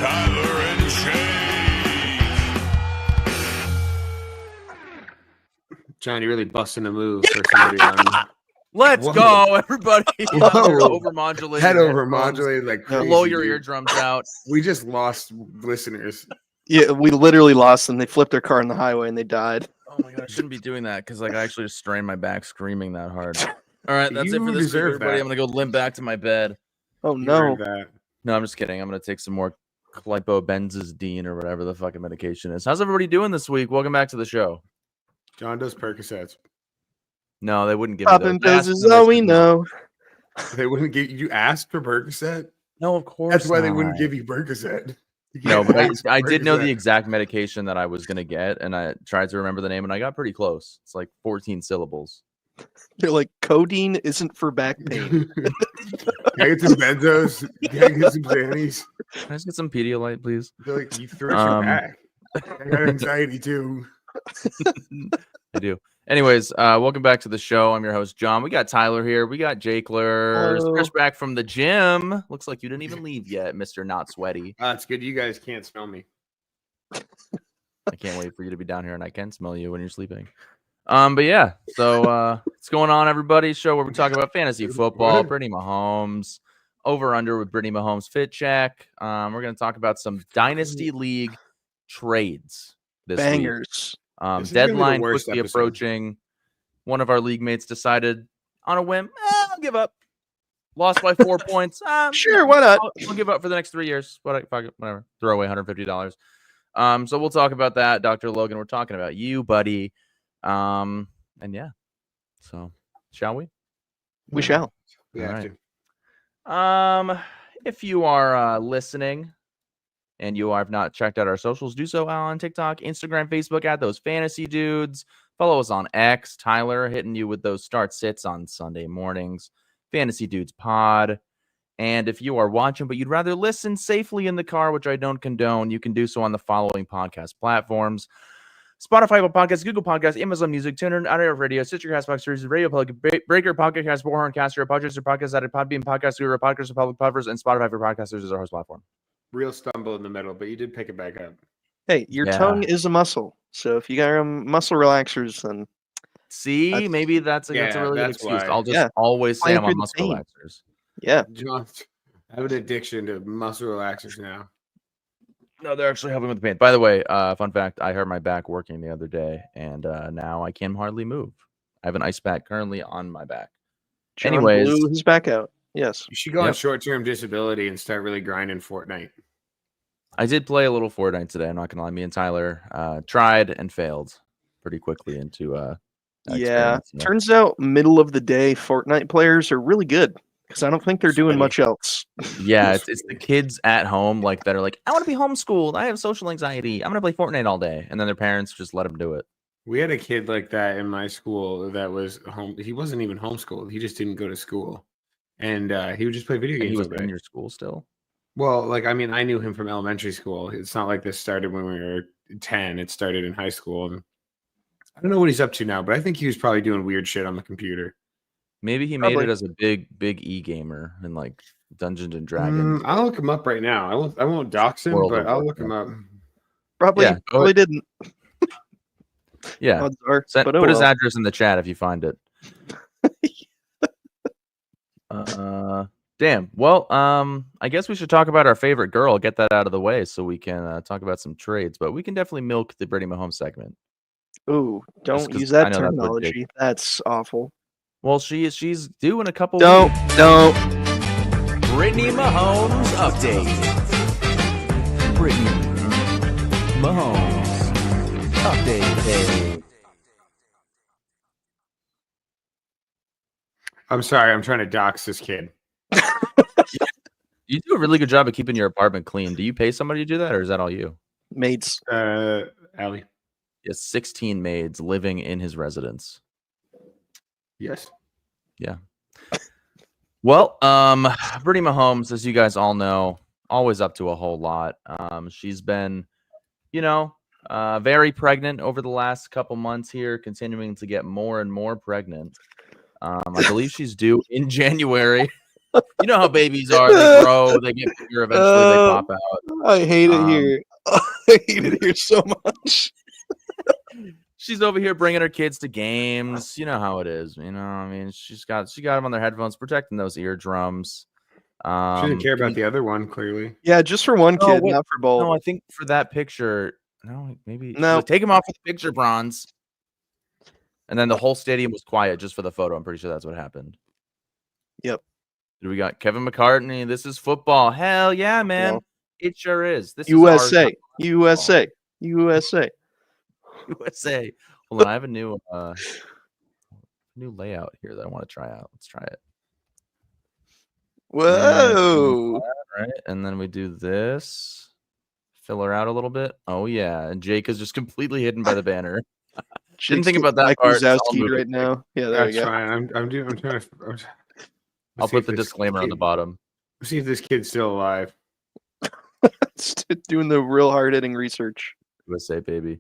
Tyler and Shane. Johnny really busting a move for somebody on. Let's go, everybody. Over modulated. Head over modulated like crazy, blow your eardrums out. We just lost listeners. Yeah, we literally lost them. They flipped their car on the highway and they died. Oh my god, I shouldn't be doing that because I actually just strained my back screaming that hard. All right, that's it for this week, everybody. I'm gonna go limp back to my bed. Oh no. No, I'm just kidding. I'm gonna take some more Clipobenzidine or whatever the fucking medication is. How's everybody doing this week? Welcome back to the show. John does Percocets. No, they wouldn't give me those. Is all we know. They wouldn't give you asked for Percocet? No, of course. That's why they wouldn't give you Percocet. No, but I did know the exact medication that I was gonna get, and I tried to remember the name, and I got pretty close. It's like 14 syllables. They're like, codeine isn't for back pain. Can I get some benzos? Can I get some Xannies? Can I just get some Pedialyte, please? I feel like you threw your back. I got anxiety too. I do. Anyways, welcome back to the show. I'm your host, John. We got Tyler here. We got Jakelers. Fresh back from the gym. Looks like you didn't even leave yet, Mr. Not Sweaty. It's good you guys can't smell me. I can't wait for you to be down here, and I can smell you when you're sleeping. But yeah, so what's going on, everybody? Show where we talk about fantasy football, Brittany Mahomes, over under with Brittany Mahomes fit check. We're going to talk about some Dynasty League trades this Bangers. week. Deadline quickly approaching. One of our league mates decided on a whim, I'll give up. Lost by 4 points. Sure, why not? I'll give up for the next 3 years. Whatever. Throw away $150. So we'll talk about that, Dr. Logan. We're talking about you, buddy. And yeah, so shall we? We shall. We have to. If you are listening and you have not checked out our socials, do so on TikTok, Instagram, Facebook at Those Fantasy Dudes. Follow us on X. Tyler hitting you with those start sits on Sunday mornings. Fantasy Dudes Pod. And if you are watching, but you'd rather listen safely in the car, which I don't condone, you can do so on the following podcast platforms: Spotify, Apple Podcasts, Google Podcasts, Amazon Music, TuneIn, Audio Radio, Stitcher, Castbox Series, Radio Public, Breaker, Pocket Cast, Bullhorn, Caster, Podcaster, Podcast Addict, Podbean, Podcast Guru, Podcast Public Puffers, and Spotify for Podcasters is our host platform. Real stumble in the middle, but you did pick it back up. Hey, your tongue is a muscle. So if you got muscle relaxers, then maybe that's a really good excuse. I'll just always say I'm on muscle relaxers. Yeah. John, I have an addiction to muscle relaxers now. No, they're actually helping with the pain. By the way, fun fact, I hurt my back working the other day, and now I can hardly move. I have an ice pack currently on my back. John Anyways, blew his back out. Yes. You should go on short-term disability and start really grinding Fortnite. I did play a little Fortnite today. I'm not going to lie. Me and Tyler tried and failed pretty quickly into Turns out middle of the day Fortnite players are really good. Because I don't think they're doing much else. Yeah, it's the kids at home that are like, I want to be homeschooled. I have social anxiety. I'm going to play Fortnite all day. And then their parents just let them do it. We had a kid like that in my school that was home. He wasn't even homeschooled. He just didn't go to school. And he would just play video games. He was in your school still? Well, I knew him from elementary school. It's not like this started when we were 10. It started in high school. And I don't know what he's up to now, but I think he was probably doing weird shit on the computer. Maybe he made it as a big e-gamer in Dungeons and Dragons. I'll look him up right now. I won't dox him, but I'll look him up. Probably didn't. Yeah. Put his address in the chat if you find it. Damn. Well, I guess we should talk about our favorite girl. Get that out of the way so we can talk about some trades. But we can definitely milk the Brittany Mahomes segment. Ooh, don't use that terminology. That's awful. Well, she's due in a couple weeks. Don't. Brittany Mahomes update. Brittany Mahomes update. I'm sorry. I'm trying to dox this kid. You do a really good job of keeping your apartment clean. Do you pay somebody to do that, or is that all you? Maids. Allie. Yes, 16 maids living in his residence. Yes. Yeah. Well, Brittany Mahomes, as you guys all know, always up to a whole lot. She's been, very pregnant over the last couple months here, continuing to get more and more pregnant. I believe she's due in January. You know how babies are. They grow, they get bigger, eventually they pop out. I hate it here. I hate it here so much. She's over here bringing her kids to games. You know how it is. You know, I mean, she got them on their headphones, protecting those eardrums. She didn't care about the other one, clearly. Yeah, just for one kid, not for both. No, I think for that picture, no, maybe no. Take him off for the picture, Bronze. And then the whole stadium was quiet just for the photo. I'm pretty sure that's what happened. Yep. We got Kevin McCartney. This is football. Hell yeah, man! It sure is. This USA, is USA, USA. USA. Hold on, I have a new layout here that I want to try out. Let's try it. Whoa! Right, and then we do this. Fill her out a little bit. Oh yeah, and Jake is just completely hidden by the banner. Didn't think about that part. Right now. Yeah, there we go. Fine. I'm trying to. I'll put the disclaimer on the bottom. Let's see if this kid's still alive. Doing the real hard-hitting research. USA baby.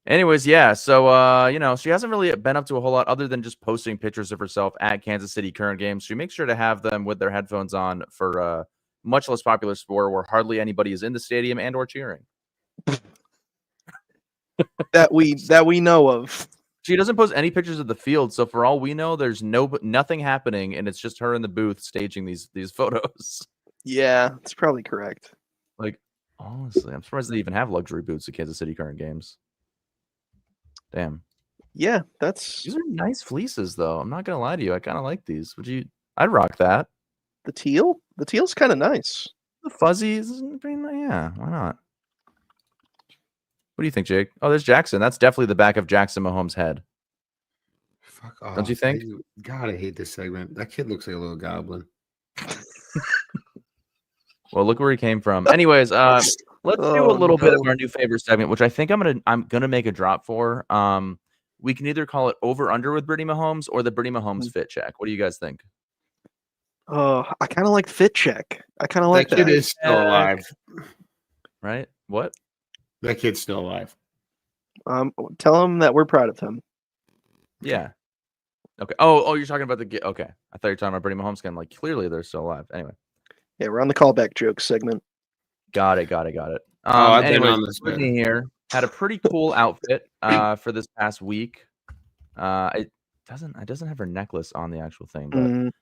Anyways, yeah. So she hasn't really been up to a whole lot other than just posting pictures of herself at Kansas City current games. She makes sure to have them with their headphones on for a much less popular sport where hardly anybody is in the stadium and or cheering. that we know of. She doesn't post any pictures of the field, so for all we know, there's nothing happening, and it's just her in the booth staging these photos. Yeah, it's probably correct. Like, honestly, I'm surprised they even have luxury boots at Kansas City current games. Damn. Yeah, these are nice fleeces, though. I'm not gonna lie to you. I kind of like these. I'd rock that. The teal? The teal's kind of nice. The fuzzies, yeah, why not? What do you think, Jake? Oh, there's Jackson. That's definitely the back of Jackson Mahomes' head. Fuck off. Don't you think? God, I hate this segment. That kid looks like a little goblin. Well, look where he came from. Anyways, let's do a little bit of our new favorite segment, which I think I'm gonna make a drop for. We can either call it over under with Brittany Mahomes or the Brittany Mahomes fit check. What do you guys think? Oh, I kind of like fit check. I kind of like that. Kid is still alive, right? What? That kid's still alive. Tell him that we're proud of him. Yeah. Okay. Oh, you're talking about the okay. I thought you were talking about Brittany Mahomes again. Like clearly they're still alive. Anyway. Yeah, we're on the callback joke segment. Got it. Anyways, Brittany here had a pretty cool outfit for this past week. It doesn't have her necklace on the actual thing, but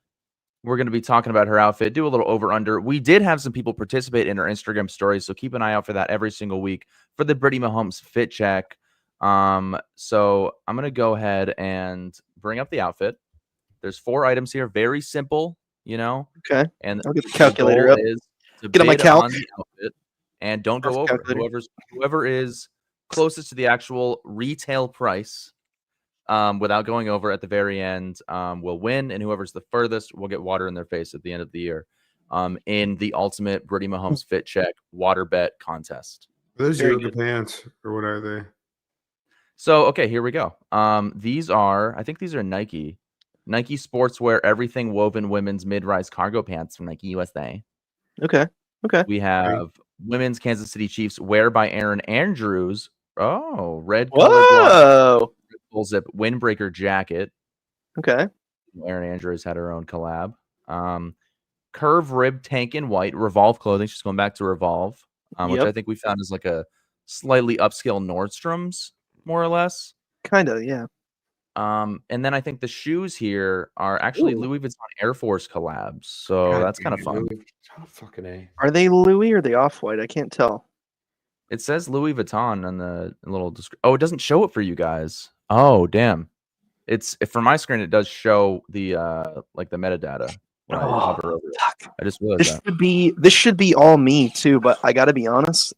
we're going to be talking about her outfit, do a little over under. We did have some people participate in our Instagram stories, so keep an eye out for that every single week for the Brittany Mahomes fit check. So I'm going to go ahead and bring up the outfit. There's 4 items here, very simple, Okay. And I'll get the calculator up. Is to get on my calc. on the outfit and don't go over. Whoever is closest to the actual retail price without going over at the very end will win, and whoever's the furthest will get water in their face at the end of the year in the ultimate Brittany Mahomes fit check water bet contest. Are those yoga pants or what are they? So okay, here we go. I think these are Nike sportswear everything woven women's mid-rise cargo pants from Nike USA. Okay. We have women's Kansas City Chiefs wear by Aaron Andrews. Oh, red color full zip windbreaker jacket. Okay. Aaron Andrews had her own collab. Curve rib tank in white, Revolve clothing. She's going back to Revolve, which I think we found is like a slightly upscale Nordstrom's, more or less. Kind of, yeah. And then I think the shoes here are actually Louis Vuitton Air Force collabs. So that's kind of fun. Fucking A. Are they Louis or are they off-white? I can't tell. It says Louis Vuitton on the little description. Oh, it doesn't show it for you guys. Oh, damn. For my screen, it does show the like the metadata when I hover over it. I just realized this should be all me too, but I gotta be honest.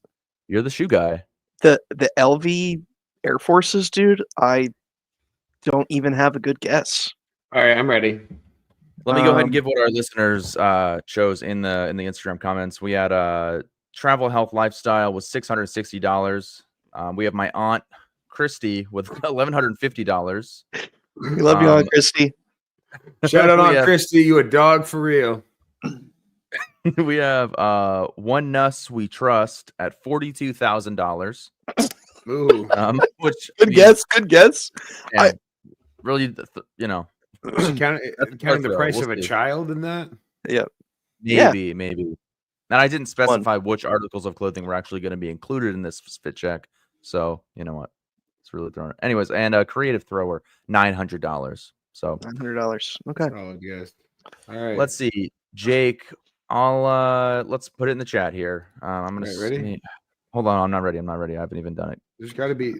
You're the shoe guy. The LV Air Forces, dude, I don't even have a good guess. All right, I'm ready. Let me go ahead and give what our listeners chose in the Instagram comments. We had travel, health, lifestyle was $660. We have my aunt Christy with $1,150. We love you, Aunt Christy. Shout out, Aunt Christy. You a dog for real. We have One Nuss We Trust at $42,000. Ooh, which good guess. Really, counting the price of a child in that. Yeah. Yeah. Maybe. And I didn't specify which articles of clothing were actually going to be included in this fit check. So you know what? It's really throwing it. Anyways, and a creative thrower, $900. So $900. Okay. Solid guess. All right. let's see, Jake. Let's put it in the chat here. I'm gonna ready? Hold on, I'm not ready. I haven't even done it. There's got to be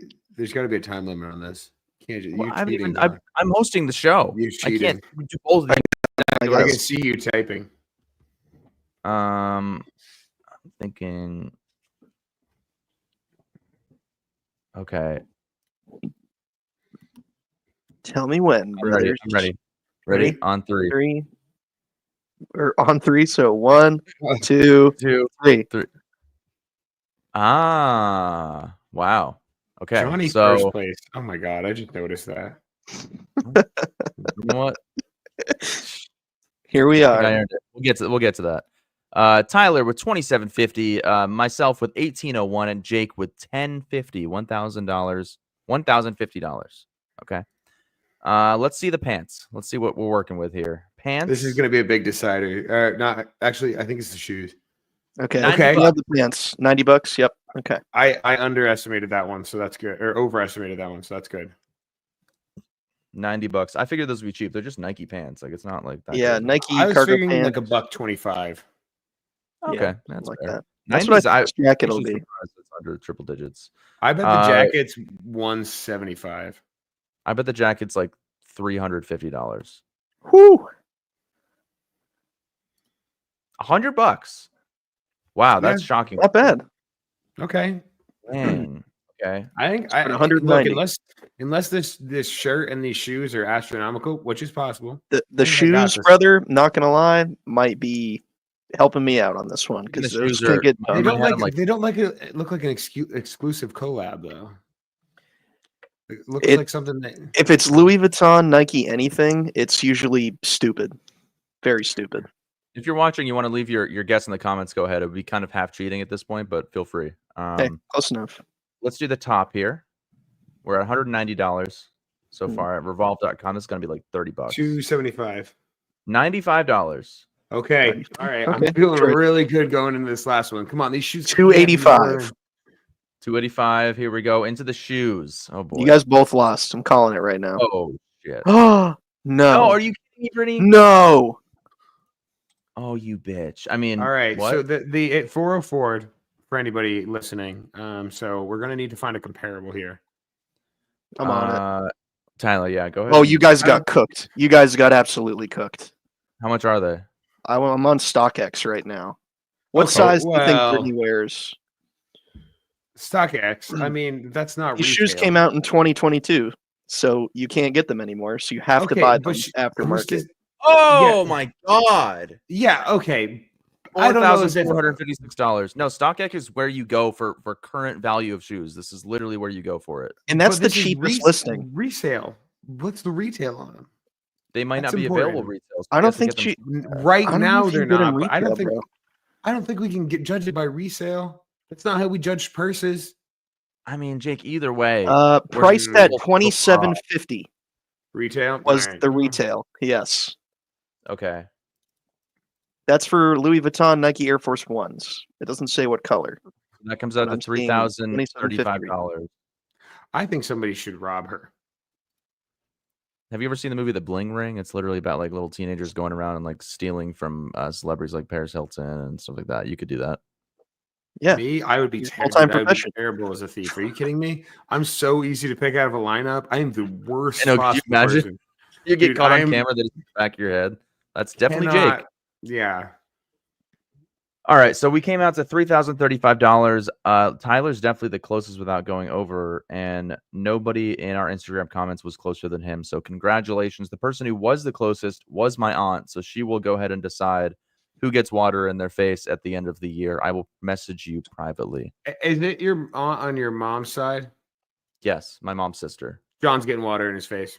a time limit on this. Can't you? Well, cheating, I'm hosting the show. You I can't cheating. do both. I can see you typing. I'm thinking. Okay. Tell me when. I'm ready. Ready? On three. Three. Or on three. So 1, 2, 3. Ah, wow. Okay. Johnny so first place. Oh my god, I just noticed that. you know what? Here we I think I are. earned it. We'll get to that. Tyler with 2750, myself with 1801, and Jake with 1050, $1,050. Okay. Let's see the pants. Let's see what we're working with here. Pants. This is going to be a big decider. Not actually. I think it's the shoes. Okay. Okay. I love the pants. $90. Yep. Okay. I underestimated that one, so that's good. Or overestimated that one, so that's good. $90. I figured those would be cheap. They're just Nike pants. Like it's not like that. Yeah, good. Nike I was cargo figuring pants. like $125. Okay, Yeah, that's like fair. that. That's what I think this jacket will be. It's under triple digits. I bet the jacket's $175. I bet the jacket's like $350. Whoo! $100. Wow, that's shocking. Not bad. Okay. Dang. Okay. I think But 190. Look, unless this shirt and these shoes are astronomical, which is possible. The shoes, brother, not gonna lie, might be helping me out on this one because The those shoes can are- get They done. don't look like an exclusive collab though. It looks It- like something that If it's Louis Vuitton, Nike, anything, it's usually stupid. Very stupid. If you're watching, you want to leave your guess in the comments, go ahead. It would be kind of half cheating at this point, but feel free. Hey, close enough. Let's do the top here. We're at $190 so far at revolve.com. This is going to be like $30. $275. $95. Okay. All right. I'm Okay. feeling Sure. really good going into this last one. Come on, these shoes. $285. $285. Here we go into the shoes. Oh boy. You guys both lost. I'm calling it right now. Oh shit. Oh No, no! are you kidding me, Brittany? No! Oh, you bitch. I mean, All right. what? So the 404 for anybody listening. So we're gonna need to find a comparable here. I'm on it. Tyler, yeah, go ahead. Oh, you guys got cooked. You guys got absolutely cooked. How much are they? I'm on StockX right now. What Okay, size do you think well, Brittany wears? StockX. I mean, that's not. These shoes retail. came out in 2022, so you can't get them anymore. So you have to Okay, buy but them who's aftermarket. this- Oh my god. Yeah. Okay. I don't know. If $456. No, StockX is where you go for current value of shoes. This is literally where you go for it. And that's but the this is cheapest listing. Resale. What's the retail on them? They might That's not be important. available retail. so I you don't have to think get them- Right I don't now know if you they're get 'em not. But I don't retail, think. bro. I don't think we can judge it by resale. That's not how we judge purses. I mean, Jake, either way. Priced at Well, $27.50 Retail was All right. the retail. Yes, Okay. that's for Louis Vuitton Nike Air Force Ones. It doesn't say what color. That comes out I'm to seeing $3,035. I think somebody should rob her. Have you ever seen the movie The Bling Ring? It's literally about like little teenagers going around and like stealing from celebrities like Paris Hilton and stuff like that. You could do that. Yeah, Me, I would be He's a terrible. full-time I would be profession. terrible as a thief. Are you kidding me? I'm so easy to pick out of a lineup. I am the worst I know, could you possible imagine? person. You get Dude, caught I on am- camera that is in the back of your head. That's definitely Cannot- Jake. Yeah. All right, so we came out to $3,035. Tyler's definitely the closest without going over, and nobody in our Instagram comments was closer than him. So congratulations. The person who was the closest was my aunt, so she will go ahead and decide who gets water in their face at the end of the year. I will message you privately. Is it your aunt on your mom's side? Yes, my mom's sister. John's getting water in his face.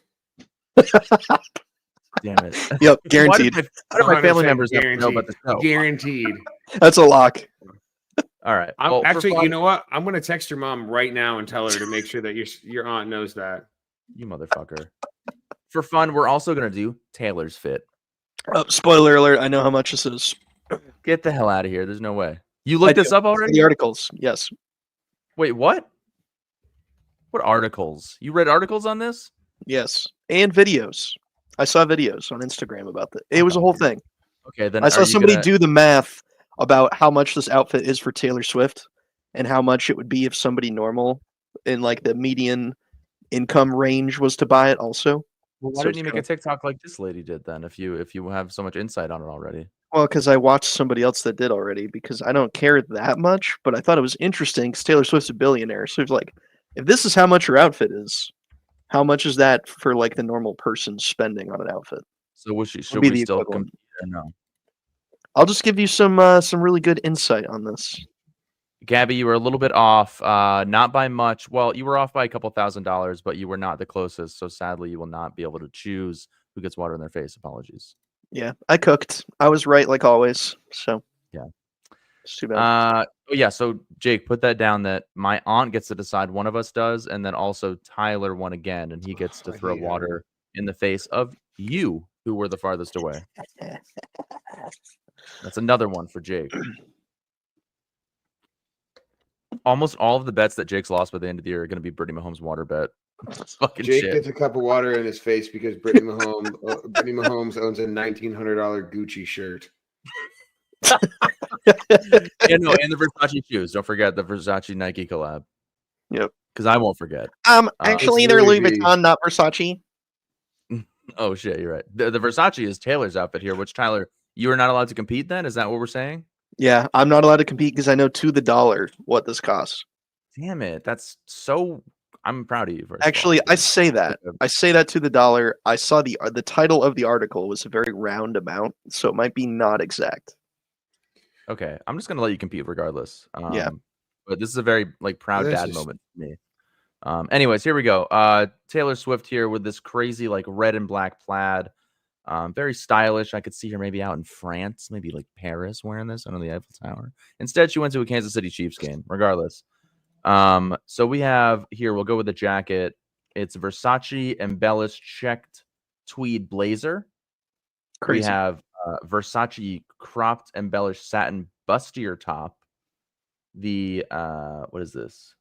Damn it. yep, Why guaranteed. did my family 100% members never know about the show? Guaranteed. That's a lock. All right. I'm well, for actually, fun- you know what? I'm gonna text your mom right now and tell her to make sure that your aunt knows that. You motherfucker. For fun, we're also going to do Taylor's fit. Spoiler alert! I know how much this is. Get the hell out of here. There's no way. You looked this up already? The articles, yes. Wait, what? What articles? You read articles on this? Yes, and videos. I saw videos on Instagram about that. It was a whole thing. Okay, then I saw somebody do the math about how much this outfit is for Taylor Swift and how much it would be if somebody normal in like the median income range was to buy it also. Well, why didn't you make a TikTok like this lady did then if you have so much insight on it already? Well, because I watched somebody else that did already because I don't care that much, but I thought it was interesting because Taylor Swift's a billionaire. So it's like, if this is how much her outfit is, how much is that for like the normal person spending on an outfit? So should we still compete or no? I'll just give you some really good insight on this. Gabby, you were a little bit off, not by much. Well, you were off by a couple $1,000s, but you were not the closest. So sadly, you will not be able to choose who gets water in their face. Apologies. Yeah, I cooked. I was right like always. So yeah, it's too bad. Yeah. So Jake, put that down that my aunt gets to decide. One of us does, and then also Tyler won again, and he gets to throw water in the face of you, who were the farthest away. That's another one for Jake. Almost all of the bets that Jake's lost by the end of the year are going to be Brittany Mahomes' water bet. Fucking Jake shit. gets a cup of water in his face because Brittany Mahomes owns a $1,900 Gucci shirt. And the Versace shoes. Don't forget the Versace Nike collab. Yep. Because I won't forget. Actually, they're Louis Vuitton, not Versace. Oh shit, you're right. The Versace is Taylor's outfit here. Which Tyler, you are not allowed to compete. Then is that what we're saying? Yeah, I'm not allowed to compete because I know to the dollar what this costs. Damn it, that's so. I'm proud of you. Actually, I say that. I say that to the dollar. I saw the title of the article was a very round amount, so it might be not exact. Okay, I'm just gonna let you compete regardless. Yeah, but this is a very proud dad moment for me. Anyways, here we go. Taylor Swift here with this crazy red and black plaid. Very stylish. I could see her maybe out in France, maybe Paris wearing this under the Eiffel Tower. Instead, she went to a Kansas City Chiefs game. Regardless. So we have here, we'll go with the jacket. It's Versace embellished checked tweed blazer. Crazy. We have Versace cropped embellished satin bustier top. The what is this?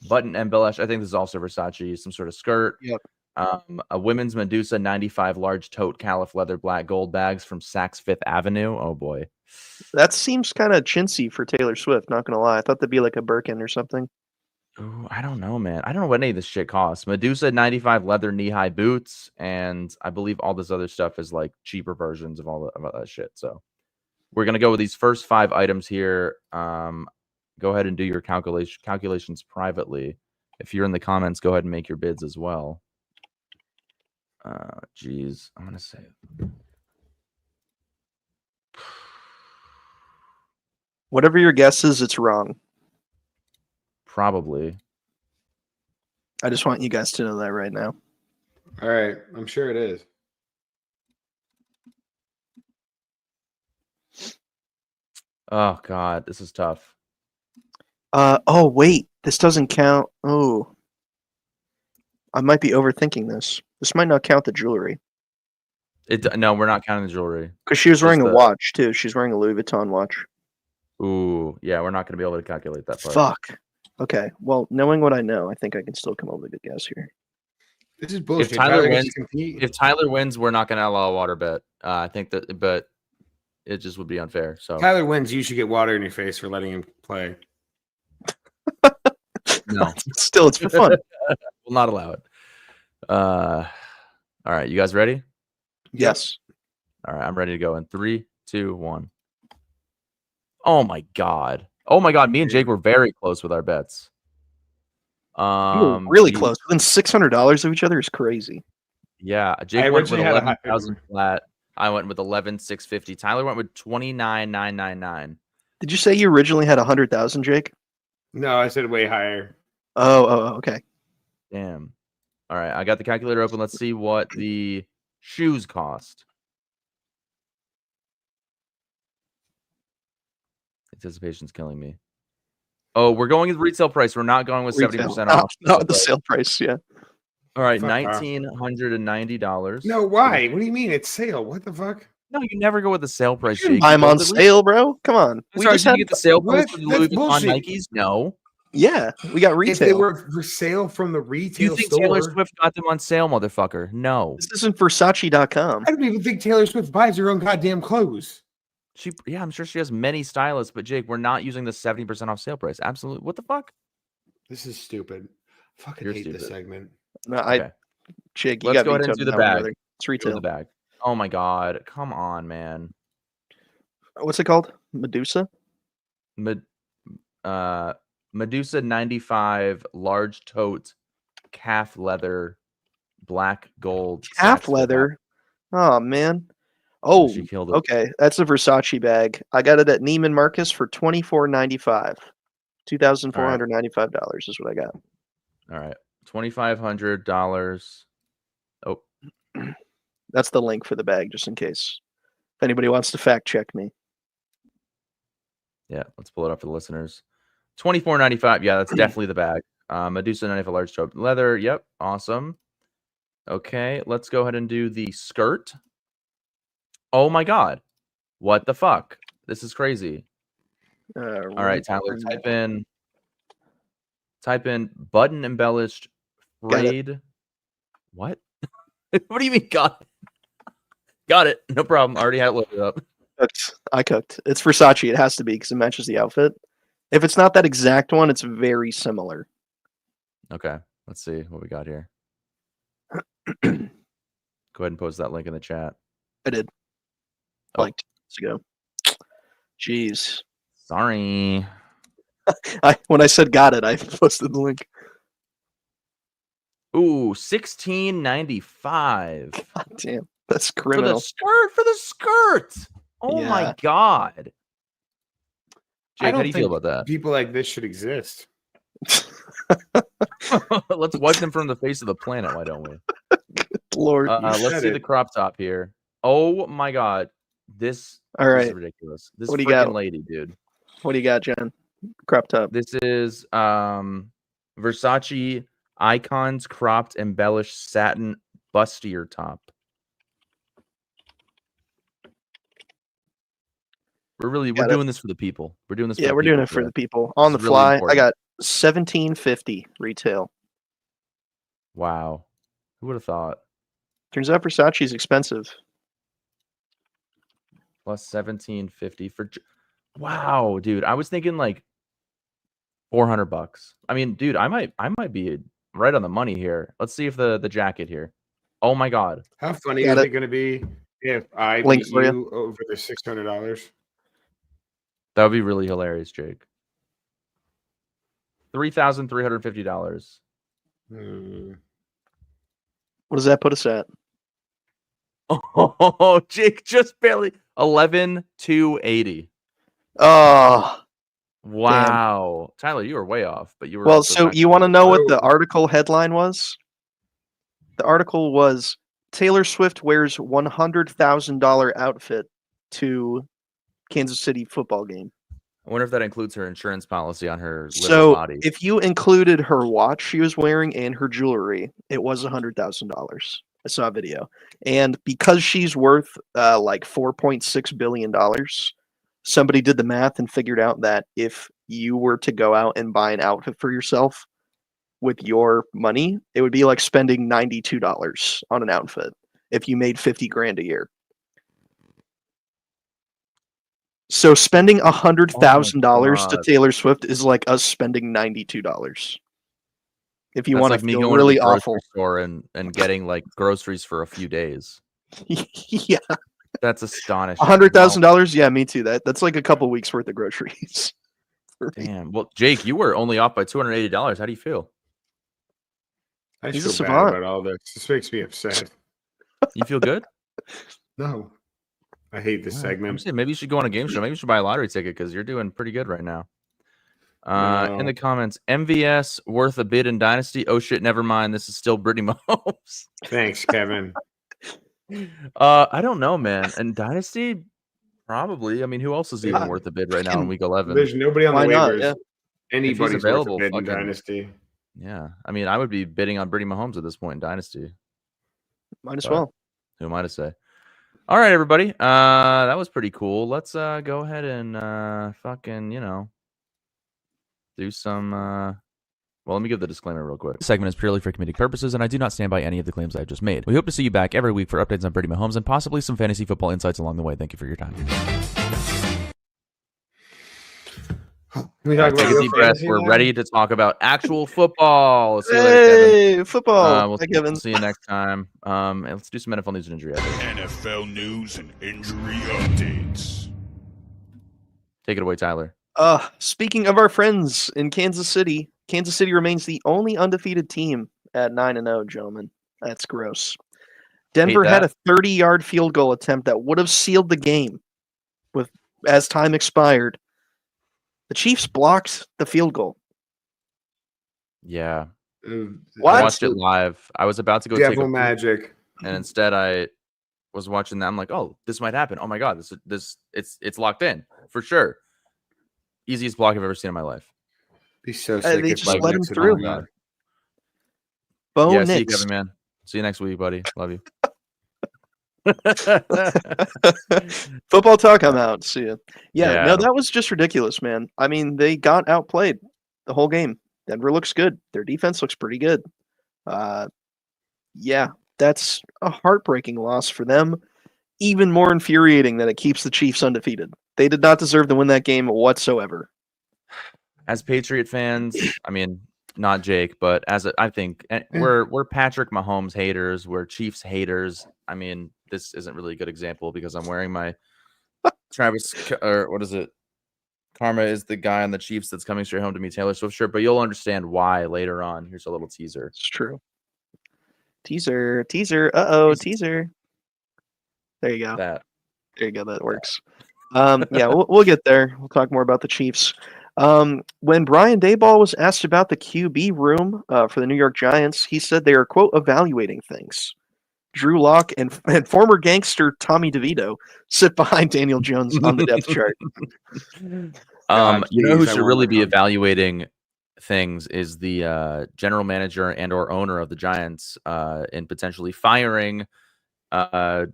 Button embellished. I think this is also Versace, some sort of skirt. Yep. A women's Medusa 95 large tote calif leather black gold bags from Saks Fifth Avenue. Oh boy. That seems kind of chintzy for Taylor Swift, not gonna lie. I thought that'd be like a Birkin or something. Ooh, I don't know, man. I don't know what any of this shit costs. Medusa 95 leather knee-high boots, and I believe all this other stuff is cheaper versions of all that shit. So we're gonna go with these first 5 items here. Go ahead and do your calculations privately. If you're in the comments, go ahead and make your bids as well. Geez, I'm gonna say whatever your guess is, it's wrong. Probably. I just want you guys to know that right now. All right, I'm sure it is. Oh God, this is tough. Oh wait, this doesn't count. Oh, I might be overthinking this. This might not count the jewelry. No, we're not counting the jewelry. Because she was wearing a watch too. She's wearing a Louis Vuitton watch. Ooh, yeah, we're not going to be able to calculate that part. Fuck. Okay, well, knowing what I know, I think I can still come up with a good guess here. This is bullshit. If Tyler wins, we're not going to allow a water bet. I think that, but it just would be unfair. So Tyler wins, you should get water in your face for letting him play. No, still, it's for fun. We'll not allow it. All right, you guys ready? Yes. All right, I'm ready to go in 3, 2, 1. Oh my god! Oh my god! Me and Jake were very close with our bets. You were really close. Within $600 of each other is crazy. Yeah, Jake went with 11,000 flat. I went with 11,650. Tyler went with 29,999. Did you say you originally had 100,000, Jake? No, I said way higher. Oh, okay. Damn. All right, I got the calculator open. Let's see what the shoes cost. Anticipation's killing me. Oh, we're going with retail price. We're not going with 70% off. Not the sale price, yeah. All right, $1,990. No, why? What do you mean? It's sale. What the fuck? No, you never go with the sale price. You didn't Jake. buy You them go on with the sale, bro. Come on. We Sorry, just did had you get the sale price What? for the Louis That's Vuitton bullshit. Nikes? No. yeah, we got If they retail. were for sale from the You retail think store, Taylor Swift got them on sale, motherfucker? No. This isn't Versace.com. I don't even think Taylor Swift buys her own goddamn clothes. I'm sure she has many stylists, but Jake, we're not using the 70% off sale price. Absolutely. What the fuck? This is stupid. Fucking You're hate this stupid. segment. No, Okay. Jake, you Let's got go ahead and vetoed do on the that one, bag. brother. It's Go retail. the bag. Oh my god. Come on, man. What's it called? Medusa? Medusa 95 large tote calf leather black gold Half sack strap. leather. Oh man. Yeah, Oh, she killed it. okay. That's a Versace bag. I got it at Neiman Marcus for $24.95. $2,495 is what I got. All right. $2,500. Oh, That's the link for the bag, just in case. If anybody wants to fact check me. yeah. Let's pull it up for the listeners. $24.95. Yeah, that's definitely the bag. Medusa 95 large tote leather. Yep. Awesome. Okay. Let's go ahead and do the skirt. Oh my god. What the fuck? This is crazy. All right, Tyler, type in button embellished frayed. What? What do you mean got it? Got it. No problem. Already had it loaded up. I cooked. It's Versace. It has to be because it matches the outfit. If it's not that exact one, it's very similar. Okay. Let's see what we got here. Go ahead and post that link in the chat. I did. Oh. Like 2 minutes ago. Jeez. Sorry. When I said got it, I posted the link. Ooh, $16.95 God damn. That's for the criminal. skirt. For the skirt. Oh Yeah. my god. I Jake, how don't do you feel think about people like this should exist. that? Let's wipe them from the face of the planet. Why don't we? Lord. Let's said see it. the crop top here. Oh my god. This All is right. ridiculous. This What do you freaking got? lady, dude. What do you got, Jen? Crop top. This is Versace Icons cropped embellished satin bustier top. We're doing this for the people. We're doing this. Yeah, for the we're doing people it for today. the people. On the This is really fly. I important. got $17.50 retail. Wow. Who would have thought? Turns out Versace's expensive. Plus $17.50 for. Wow, dude. I was thinking like $400. I mean, dude, I might be right on the money here. Let's see if the jacket here. Oh my god. How funny Got is it. it going to be if I Link beat for you over the $600? That would be really hilarious, Jake. $3,350. What does that put us at? Oh, Jake just barely 11,280. Oh, Wow, Tyler, you were way off, but you were well, also so kind you of want to know what true. the article headline was? The article was Taylor Swift wears $100,000 outfit to Kansas City football game. I wonder if that includes her insurance policy on her little So body. if you included her watch she was wearing and her jewelry, it was $100,000. I saw a video. And because she's worth like $4.6 billion, somebody did the math and figured out that if you were to go out and buy an outfit for yourself with your money, it would be like spending $92 on an outfit if you made 50 grand a year. So spending $100,000 to God. Taylor Swift is like us spending $92. If you That's want like to me feel going really to the grocery awful. store and getting like groceries for a few days. Yeah, That's astonishing. $100,000. Yeah, me too. That's like a couple weeks worth of groceries. Wow. Damn. Well, Jake, you were only off by $280. How do you feel? I He's a feel bad savant. about all this. This makes me upset. You feel good? No. I hate this I'm segment. saying maybe you should go on a game show. Maybe you should buy a lottery ticket because you're doing pretty good right now. In No. the comments, MVS worth a bid in Dynasty. Oh shit, never mind. This is still Brittany Mahomes. Thanks, Kevin. I don't know, man. And Dynasty, probably. I mean, who else is even worth a bid right now in week 11? There's nobody on the Why not? waivers. Yeah. Anybody's available, worth a bid in fucking- Dynasty. Yeah, I mean, I would be bidding on Brittany Mahomes at this point in Dynasty. Might as But well. Who am I to say? All right, everybody. That was pretty cool. Let's go ahead and fucking, do some well, let me give the disclaimer real quick. This segment is purely for comedic purposes, and I do not stand by any of the claims I have just made. We hope to see you back every week for updates on Brittany Mahomes and possibly some fantasy football insights along the way. Thank you for your time. Can we talk Take about a deep breath. fantasy We're now? ready to talk about actual football. See you later, Kevin. Hey, football. We'll Hi, Kevin. see you next time. And let's do some NFL news and injury updates. NFL news and injury updates. Take it away, Tyler. Speaking of our friends in Kansas City remains the only undefeated team at 9-0, gentlemen. That's gross. Denver had a 30-yard field goal attempt that would have sealed the game as time expired. The Chiefs blocked the field goal. Yeah. What? I watched it live. I was about to go take Devil a magic. and instead I was watching that. I'm like, oh, this might happen. Oh my god, it's locked in for sure. Easiest block I've ever seen in my life. Be so sick. they if just Mike let him Nixon through. won that. Bo Yeah, see you, Nix. Kevin, man. See you next week, buddy. Love you. Football talk, I'm out. See ya. Yeah. No, that was just ridiculous, man. I mean, they got outplayed the whole game. Denver looks good. Their defense looks pretty good. Yeah, that's a heartbreaking loss for them. Even more infuriating that it keeps the Chiefs undefeated. They did not deserve to win that game whatsoever. As Patriot fans, I mean, not Jake, but I think we're Patrick Mahomes haters, we're Chiefs haters. I mean, this isn't really a good example because I'm wearing my Travis or what is it? Karma is the guy on the Chiefs that's coming straight home to me, Taylor Swift shirt, but you'll understand why later on. Here's a little teaser. It's true. Teaser. Teaser. There you go. That There you go. That works. Yeah, we'll get there. We'll talk more about the Chiefs. When Brian Daboll was asked about the QB room for the New York Giants, he said they are, quote, evaluating things. Drew Lock and former gangster Tommy DeVito sit behind Daniel Jones on the depth chart. God, you know who please, I should won't really be come. evaluating things is the general manager and or owner of the Giants in potentially firing Brian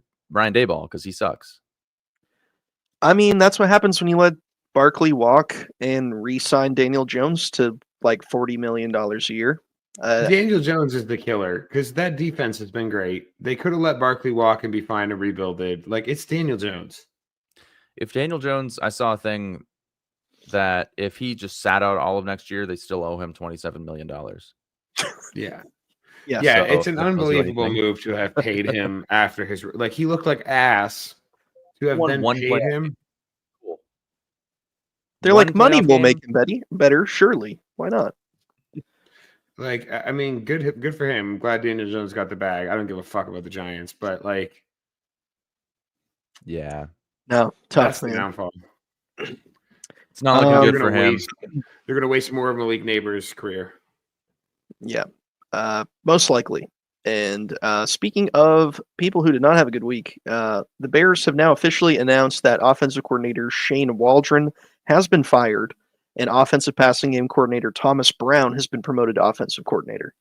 Daboll because he sucks. I mean, that's what happens when you let Barkley walk and re-sign Daniel Jones to like $40 million a year. Daniel Jones is the killer because that defense has been great. They could have let Barkley walk and be fine and rebuilded. Like, it's Daniel Jones. If Daniel Jones, I saw a thing that if he just sat out all of next year, they still owe him $27 million. Yeah. Yeah. Yeah, So, it's an that tells you unbelievable anything. move to have paid him after his like he looked like ass to have Won then one paid playoff him. They're One like, money playoff will game. make him better, surely. Why not? Like, I mean, good for him. I'm glad Daniel Jones got the bag. I don't give a fuck about the Giants, but like Yeah, No, that's tough, the man. downfall. it's not looking They're good for gonna him. waste. They're gonna waste more of Malik Neighbors' career. Yeah, most likely. And speaking of people who did not have a good week, the Bears have now officially announced that offensive coordinator Shane Waldron has been fired, and offensive passing game coordinator Thomas Brown has been promoted to offensive coordinator.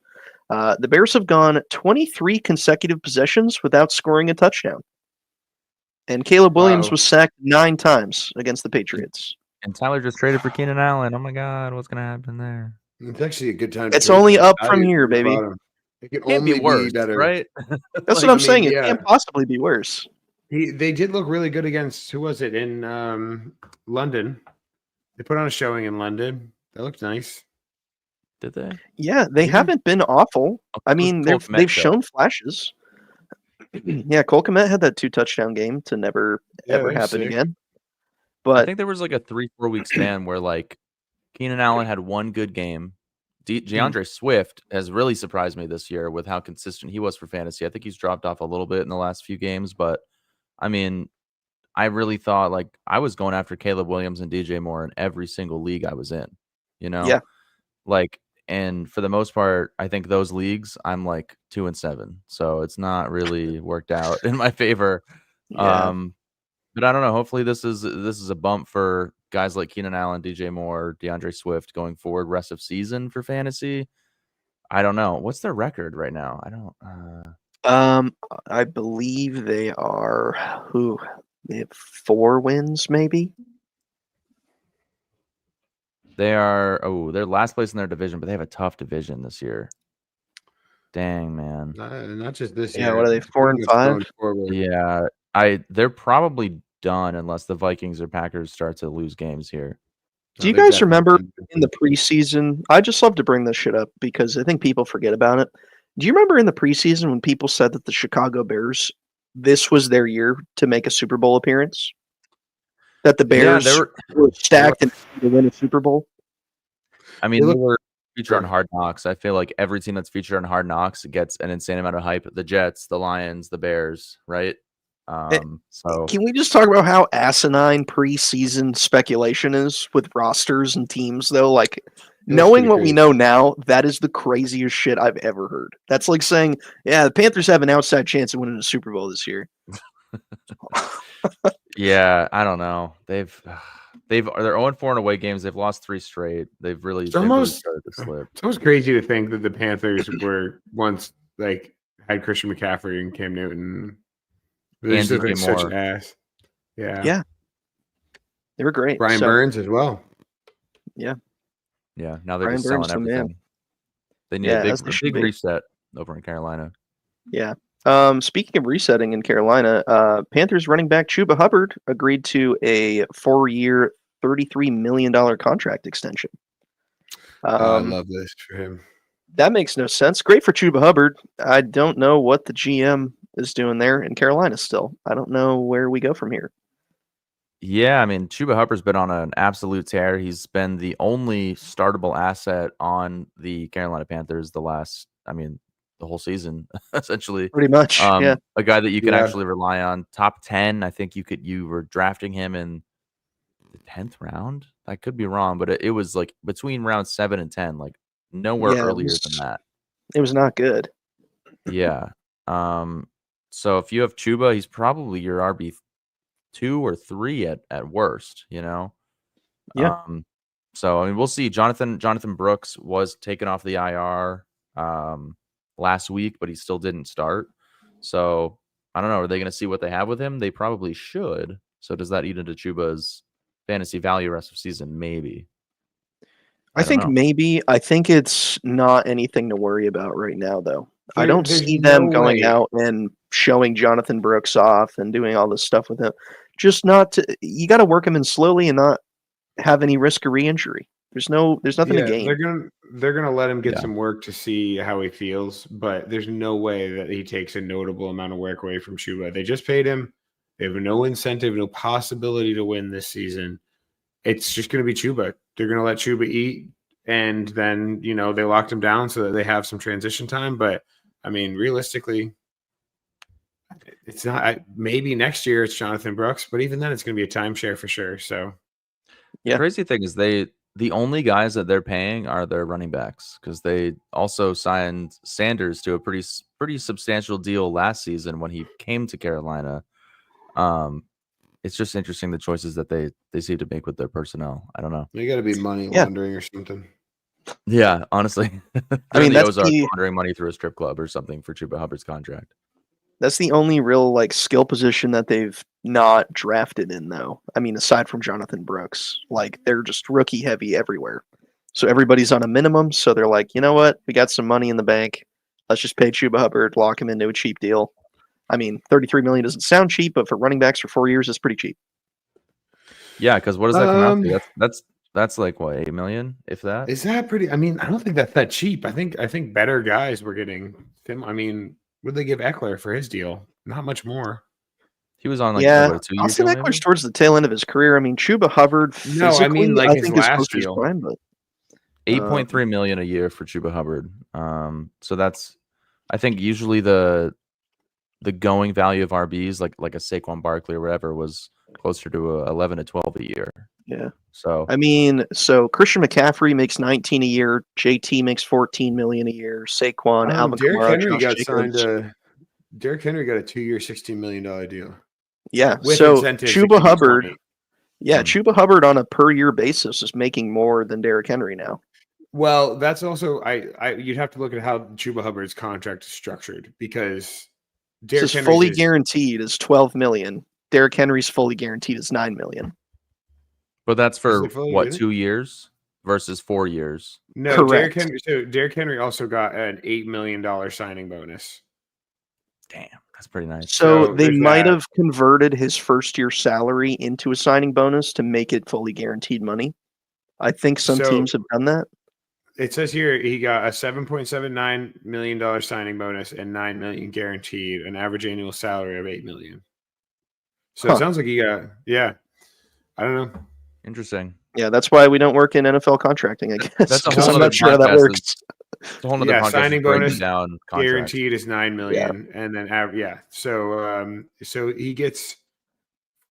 The Bears have gone 23 consecutive possessions without scoring a touchdown. And Caleb Williams Wow. was sacked 9 times against the Patriots. And Tyler just traded for Keenan Allen. Oh my God, what's gonna happen there? It's actually a good time. It's to trade only for up the from value here, from the baby. bottom. It can Can't only be worse, better, right? That's what I I'm saying. mean, It yeah. can't possibly be worse. They did look really good against who was it in London? They put on a showing in London. That looked nice. Did they? Yeah, they Yeah. haven't been awful. I It was mean, Cole Kmet, they've though. shown flashes. Yeah, Cole Kmet had that 2-touchdown game to never Yeah, ever that was happen sick. again. I But think there was like a 3-4 week span where like Keenan Allen had one good game. DeAndre Swift has really surprised me this year with how consistent he was for fantasy. I think he's dropped off a little bit in the last few games, but I mean, I really thought like I was going after Caleb Williams and DJ Moore in every single league I was in, you know? Yeah. Like, and for the most part, I think those leagues I'm like 2-7. So it's not really worked out in my favor. yeah, But I don't know. Hopefully this is a bump for guys like Keenan Allen, DJ Moore, DeAndre Swift going forward rest of season for fantasy. I don't know. What's their record right now? I don't I believe they have 4 wins, maybe. They're last place in their division, but they have a tough division this year. Dang, man. Not just this Yeah, year. what are they, 4 and pretty much 5? going forward. Yeah, they're probably done unless the Vikings or Packers start to lose games here. Do you they guys definitely remember can. in the preseason? I just love to bring this shit up because I think people forget about it. Do you remember in the preseason when people said that the Chicago Bears, this was their year to make a Super Bowl appearance? That the Yeah, Bears were stacked and to win a Super Bowl? I mean, They they were featured on Sure. Hard Knocks. I feel like every team that's featured on Hard Knocks gets an insane amount of hype. The Jets, the Lions, the Bears, right? So Can we just talk about how asinine preseason speculation is with rosters and teams, though? Like, knowing pretty what we crazy. know now, that is the craziest shit I've ever heard. That's like saying, yeah, the Panthers have an outside chance of winning a Super Bowl this year. yeah, I don't know. They're 0-4 in away games. They've lost 3 straight. They've really almost- started to slip. It's almost crazy to think that the Panthers were once like had Christian McCaffrey and Cam Newton. They And just look DJ like such Moore. ass. Yeah. Yeah. They were great. Brian So, Burns as well. Yeah, now they're Brian just Burns, selling the man. everything. They need Yeah, a as they big should be. reset over in Carolina. Yeah. Speaking of resetting in Carolina, Panthers running back Chuba Hubbard agreed to a 4-year, $33 million contract extension. I love this for him. That makes no sense. Great for Chuba Hubbard. I don't know what the GM is doing there in Carolina still. I don't know where we go from here. Yeah, I mean, Chuba Hubbard's been on an absolute tear. He's been the only startable asset on the Carolina Panthers the whole season, essentially. Pretty much. Yeah. A guy that you can Yeah. actually rely on. Top 10, I think you were drafting him in the 10th round. I could be wrong, but it was like between round 7 and 10, like nowhere Yeah, it earlier was- than that. It was not good. Yeah. So if you have Chuba, he's probably your RB2 or 3 at worst, you know? Yeah. So I mean, we'll see. Jonathan Brooks was taken off the IR last week, but he still didn't start. So I don't know. Are they going to see what they have with him? They probably should. So does that eat into Chuba's fantasy value rest of season? Maybe. I think don't know. maybe. I think it's not anything to worry about right now, though. I don't There's see them no going way. out and showing Jonathan Brooks off and doing all this stuff with him. Just not to, you got to work him in slowly and not have any risk of re-injury. There's nothing to gain. They're gonna let him get Yeah. some work to see how he feels, but there's no way that he takes a notable amount of work away from Chuba. They just paid him. They have no incentive, no possibility to win this season. It's just gonna be Chuba. They're gonna let Chuba eat, and then they locked him down so that they have some transition time. But I mean, realistically, it's not. Maybe next year it's Jonathan Brooks, but even then, it's gonna be a timeshare for sure. So. Yeah. The crazy thing is the only guys that they're paying are their running backs because they also signed Sanders to a pretty substantial deal last season when he came to Carolina. It's just interesting the choices that they seem to make with their personnel. I don't know. They got to be money Yeah. laundering or something. Yeah, honestly. I mean, the that's Ozarks the- laundering money through a strip club or something for Chuba Hubbard's contract. That's the only real skill position that they've not drafted in, though. I mean, aside from Jonathan Brooks, they're just rookie heavy everywhere. So everybody's on a minimum. So they're like, you know what? We got some money in the bank. Let's just pay Chuba Hubbard, lock him into a cheap deal. I mean, $33 million doesn't sound cheap, but for running backs for 4 years, it's pretty cheap. Yeah, because what does that come out to? That's like what, $8 million, if that? Is that pretty? I mean, I don't think that's that cheap. I think better guys were getting him. I mean, what did they give Eckler for his deal? Not much more. He was on a 2-year Austin deal, Eckler's maybe? towards the tail end of his career. I mean, Chuba Hubbard No, I mean, physically, like, I his think is last close to his deal. prime, but 8.3 million a year for Chuba Hubbard. So that's, I think usually the going value of RBs like a Saquon Barkley or whatever was closer to 11 to 12 a year. yeah. So I mean, so Christian McCaffrey makes 19 a year. JT makes 14 million a year. Saquon, Alvin Derrick Kamara, Henry Josh got Jacobs. signed. Derrick Henry got a 2-year, $16 million deal. Yeah. With So incentives to Chuba keep Hubbard, 20. yeah, Chuba Hubbard on a per year basis is making more than Derrick Henry now. Well, that's also you'd have to look at how Chuba Hubbard's contract is structured because This is fully guaranteed is $12 million. Derrick Henry's fully guaranteed is $9 million. But that's for it fully what, rated? 2 years versus 4 years? No, Correct. Derrick Henry also got an $8 million signing bonus. Damn, that's pretty nice. So So they there's might that. have converted his first year salary into a signing bonus to make it fully guaranteed money. I think some So- teams have done that. It says here he got a $7.79 million signing bonus and $9 million guaranteed, an average annual salary of $8 million. So Huh. it sounds like he got, I don't know. Interesting. Yeah, that's why we don't work in NFL contracting, I guess. That's a Because whole I'm other not sure how that podcast works. It's a whole nother Yeah, podcast signing breaking bonus down contracts. Guaranteed is $9 million, and then so he gets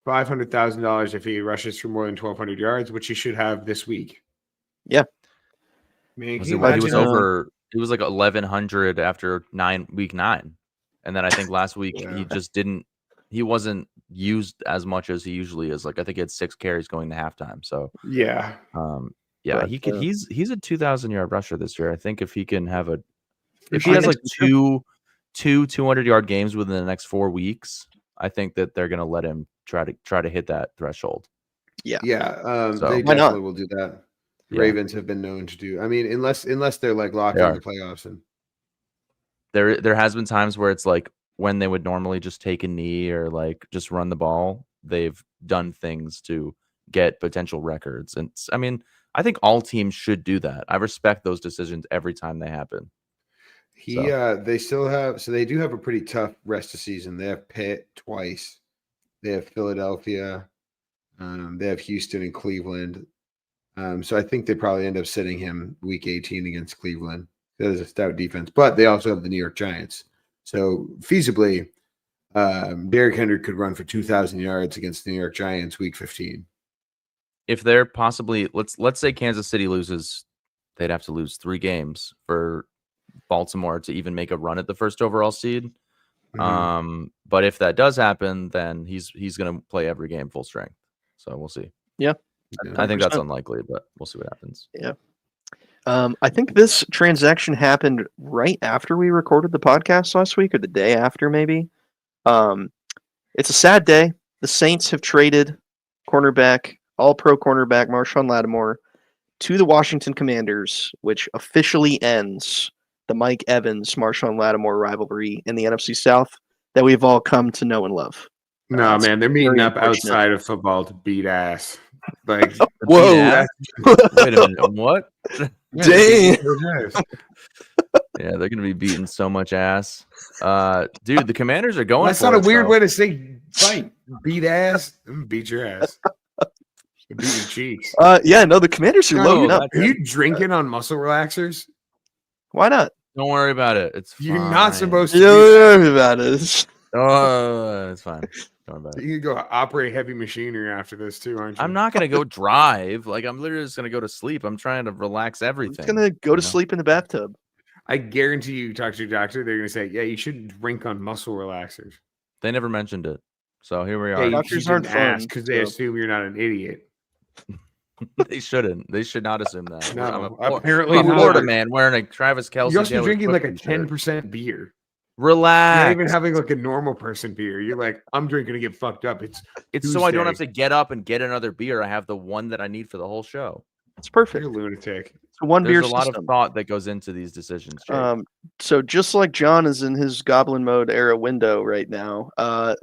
$500,000 if he rushes for more than 1,200 yards, which he should have this week. Yeah. Man, Was can it you what he was imagine? over? It was like 1,100 after week 9, and then I think last week Yeah. he just didn't. He wasn't used as much as he usually is. Like I think he had 6 carries going to halftime. So Yeah, yeah, But, he could. He's a 2,000-yard rusher this year. I think if he can have a, For if he has sure. like two 200-yard games within the next 4 weeks, I think that they're gonna let him try to hit that threshold. yeah. So- They Why not? definitely will do that. Yeah. Ravens have been known to do. I mean, unless they're like locked They in are. the playoffs, and There has been times where it's like when they would normally just take a knee or like just run the ball, they've done things to get potential records. And I mean, I think all teams should do that. I respect those decisions every time they happen. they still have. So they do have a pretty tough rest of season. They have Pitt twice. They have Philadelphia. They have Houston and Cleveland. So I think they probably end up sitting him week 18 against Cleveland. That is a stout defense, but they also have the New York Giants. So feasibly, Derrick Henry could run for 2,000 yards against the New York Giants week 15. If they're possibly let's say Kansas City loses, they'd have to lose 3 games for Baltimore to even make a run at the first overall seed. Mhm. But if that does happen, then he's going to play every game full strength. So we'll see. Yeah. I think that's 100%. unlikely, but we'll see what happens. I think this transaction happened right after we recorded the podcast last week, or the day after, maybe. It's a sad day. The Saints have traded cornerback, all-pro cornerback Marshawn Lattimore to the Washington Commanders, which officially ends the Mike Evans-Marshawn Lattimore rivalry in the NFC South that we've all come to know and love. No, It's man, they're meeting very up unfortunate. outside of football to beat ass. Like, Whoa. Wait a minute. What? yeah, Dang. they're ass. Yeah, they're going to be beating so much ass. Dude, the Commanders are going That's for not a it, weird though. way to say fight. Beat ass. I'm gonna beat your ass. Beat your cheeks. Yeah, no, the Commanders are No, loading up. Are you drinking on muscle relaxers? Why not? Don't worry about it. It's fine. You're not supposed to. You do that. don't know about it. Oh, it's fine. Don't worry about it. You can go operate heavy machinery after this too, aren't you? I'm not gonna go drive. Like I'm literally just gonna go to sleep. I'm trying to relax I'm everything. just gonna go to you know? sleep in the bathtub. I guarantee you talk to your doctor, they're gonna say, yeah, you should drink on muscle relaxers. They never mentioned it, so here we Yeah, are. you Doctors shouldn't aren't fun, ask because they so- assume you're not an idiot. They shouldn't. They should not assume that. No, I'm a apparently I'm a not. Florida man wearing a Travis Kelce. You're also Taylor drinking like a Swift shirt. 10% beer. Relax. You're not even having like a normal person beer. You're like, I'm drinking to get fucked up. It's so I don't have Tuesday. to get up and get another beer. I have the one that I need for the whole show. It's perfect. You're a lunatic. It's a one beer There's a lot system. of thought that goes into these decisions, Jake. So just like John is in his Goblin mode era window right now,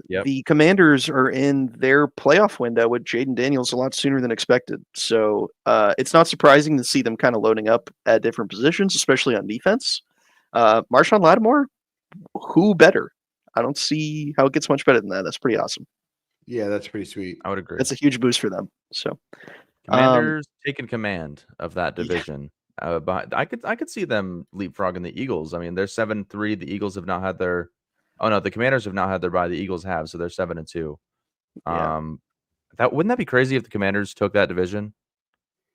Yep. the Commanders are in their playoff window with Jaden Daniels a lot sooner than expected. So it's not surprising to see them kind of loading up at different positions, especially on defense. Marshawn Lattimore, who better? I don't see how it gets much better than that. That's pretty awesome. Yeah, that's pretty sweet. I would agree. That's a huge boost for them. So Commanders taking command of that Yeah. division. I could see them leapfrogging the Eagles. I mean, they're 7-3. The Eagles have not had their. Oh no, the Commanders have not had their bye. The Eagles have, so they're 7-2. Yeah. Wouldn't that be crazy if the Commanders took that division?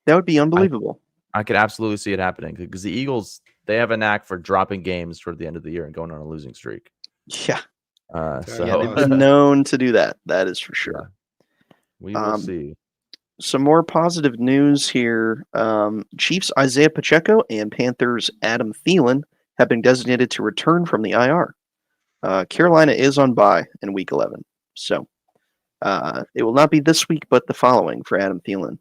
that would be unbelievable. I could absolutely see it happening because the Eagles, they have a knack for dropping games toward the end of the year and going on a losing streak. Yeah. So Yeah, they've been known to do that. That is for sure. we will see. Some more positive news here. Chiefs Isaiah Pacheco and Panthers Adam Thielen have been designated to return from the IR. Carolina is on bye in Week 11, so it will not be this week, but the following for Adam Thielen.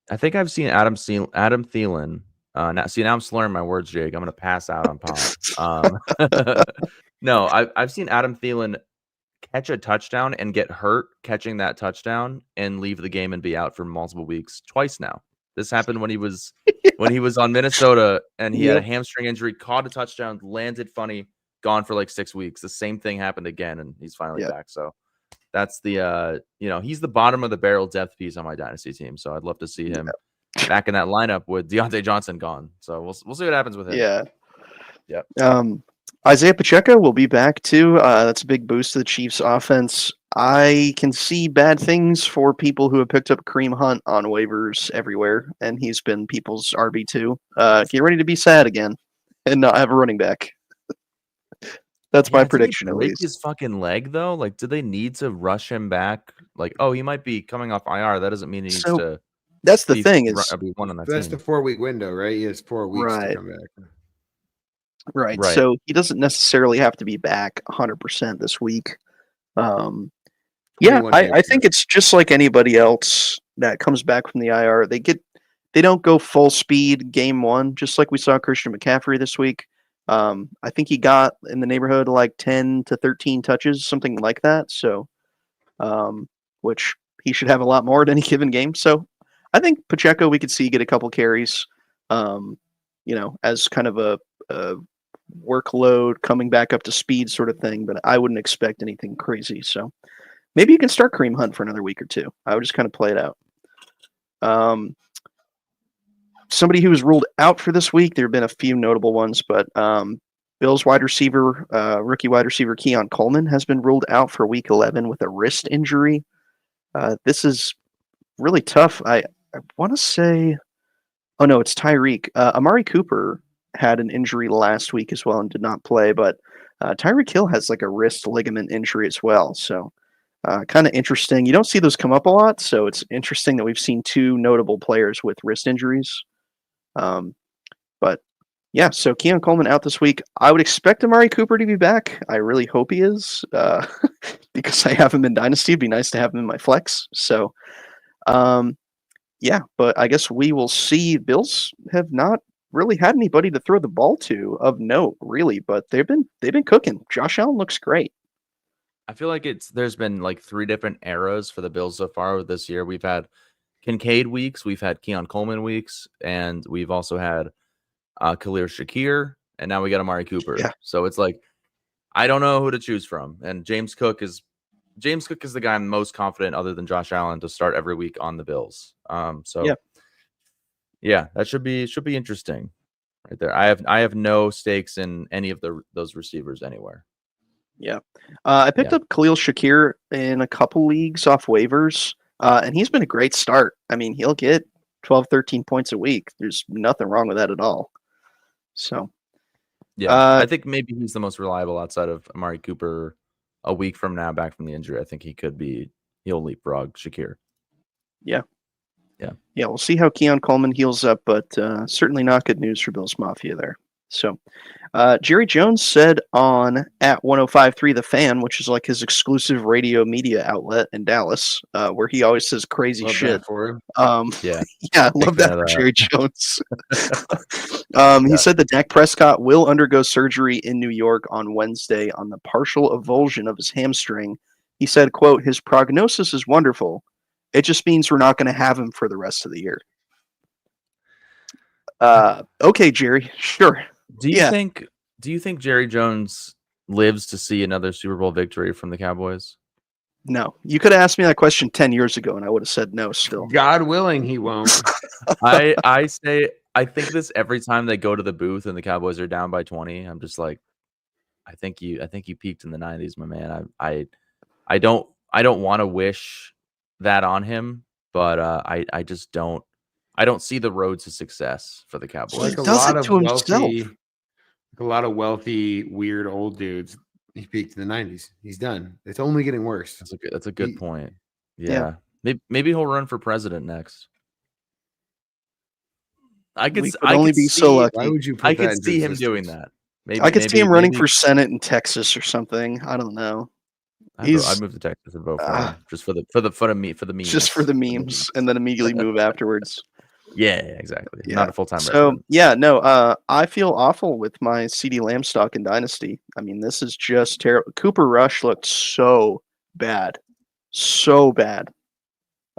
I think I've seen Adam Thielen. Now I'm slurring my words, Jake. I'm gonna pass out on pod. No, I've seen Adam Thielen catch a touchdown and get hurt catching that touchdown and leave the game and be out for multiple weeks twice now. This happened when he was on Minnesota and he had a hamstring injury, caught a touchdown, landed funny, gone for like 6 weeks. The same thing happened again, and he's finally back. So that's the he's the bottom of the barrel depth piece on my dynasty team. So I'd love to see him back in that lineup with Deontay Johnson gone. So we'll see what happens with him. Yeah. Isaiah Pacheco will be back too. That's a big boost to the Chiefs offense. I can see bad things for people who have picked up Kareem Hunt on waivers everywhere, and he's been people's RB2. Get ready to be sad again and not have a running back. That's my prediction, at least. His fucking leg, though? Like, do they need to rush him back? Like, oh, he might be coming off IR. That doesn't mean he needs to. That's the thing. Is be one on that that's team. the 4-week window, right? He has 4 weeks to come back. Right. So he doesn't necessarily have to be back 100% this week. I think it's just like anybody else that comes back from the IR. They don't go full speed game one, just like we saw Christian McCaffrey this week. I think he got in the neighborhood of like 10 to 13 touches, something like that. So, which he should have a lot more at any given game. So I think Pacheco, we could see get a couple carries, as kind of a workload coming back up to speed sort of thing, but I wouldn't expect anything crazy. So maybe you can start Kareem Hunt for another week or two. I would just kind of play it out. Somebody who was ruled out for this week, there have been a few notable ones, but Bills rookie wide receiver Keon Coleman has been ruled out for week 11 with a wrist injury. This is really tough. I want to say, oh no, it's Tyreek. Amari Cooper had an injury last week as well and did not play, but Tyreek Hill has like a wrist ligament injury as well. So kind of interesting. You don't see those come up a lot, so it's interesting that we've seen two notable players with wrist injuries. But yeah, so Keon Coleman out this week. I would expect Amari Cooper to be back. I really hope he is, because I have him in Dynasty. It'd be nice to have him in my flex. So, but I guess we will see. Bills have not really had anybody to throw the ball to of note, really, but they've been cooking. Josh Allen looks great. I feel like there's been like 3 different eras for the Bills so far this year. We've had Kincaid weeks, we've had Keon Coleman weeks, and we've also had Khalil Shakir, and now we got Amari Cooper. Yeah. So it's like I don't know who to choose from. And James Cook is the guy I'm most confident, other than Josh Allen, to start every week on the Bills. That should be interesting right there. I have no stakes in any of those receivers anywhere. Yeah. I picked up Khalil Shakir in a couple leagues off waivers, and he's been a great start. I mean, he'll get 12, 13 points a week. There's nothing wrong with that at all. So, I think maybe he's the most reliable outside of Amari Cooper a week from now, back from the injury. I think he'll leapfrog Shakir. Yeah, we'll see how Keon Coleman heals up, but certainly not good news for Bills Mafia there. So, Jerry Jones said on at 105.3 The Fan, which is like his exclusive radio media outlet in Dallas, where he always says crazy shit. For him. I love that for Jerry Jones. He said that Dak Prescott will undergo surgery in New York on Wednesday on the partial avulsion of his hamstring. He said, quote, "His prognosis is wonderful. It just means we're not going to have him for the rest of the year." Okay, Jerry, sure. Do you think Jerry Jones lives to see another Super Bowl victory from the Cowboys? No. You could have asked me that question 10 years ago and I would have said no still. God willing, he won't. I think this every time they go to the booth and the Cowboys are down by 20. I'm just like, I think you peaked in the 90s, my man. I don't want to wish that on him, but I just don't. I don't see the road to success for the Cowboys. Like a lot of wealthy, weird old dudes. He peaked in the 90s. He's done. It's only getting worse. That's a good point. Yeah. Maybe he'll run for president next. I could only be so lucky. Why would you? I could see him doing that. Maybe I could see him running maybe for Senate in Texas or something. I don't know. I'd move to Texas and vote for him just for the memes. Just for the memes, and then immediately move afterwards. Yeah, exactly. Yeah. Not a full-time So resident. yeah, no. I feel awful with my CD Lamb stock in Dynasty. I mean, this is just terrible. Cooper Rush looked so bad, so bad.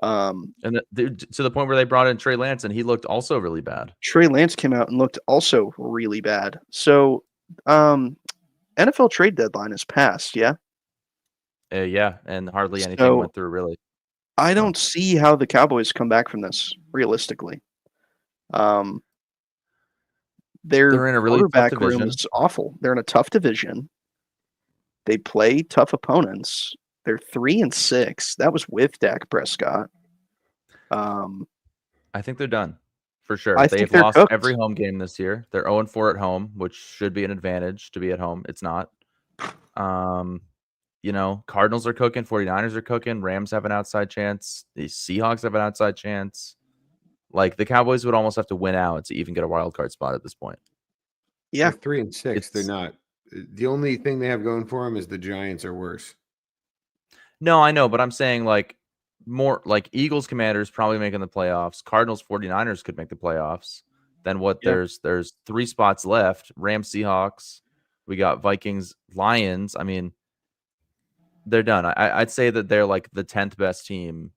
And to the point where they brought in Trey Lance, and he looked also really bad. Trey Lance came out and looked also really bad. So, NFL trade deadline is passed. Yeah. Yeah, and hardly anything So went through really. I don't see how the Cowboys come back from this realistically. Their They're in a really tough quarterback room division. is awful. They're in a tough division. They play tough opponents. They're 3-6. That was with Dak Prescott. I think they're done for sure. I think They've they're lost cooked. every home game this year. They're 0-4 at home, which should be an advantage to be at home. It's not. Cardinals are cooking, 49ers are cooking, Rams have an outside chance, the Seahawks have an outside chance. Like the Cowboys would almost have to win out to even get a wild card spot at this point. Yeah. They're 3-6. They're not. The only thing they have going for them is the Giants are worse. No, I know, but I'm saying like more like Eagles, Commanders probably making the playoffs. Cardinals, 49ers could make the playoffs. Then what? Yeah. There's 3 spots left. Rams, Seahawks. We got Vikings, Lions. I mean, they're done. I'd say that they're like the 10th best team,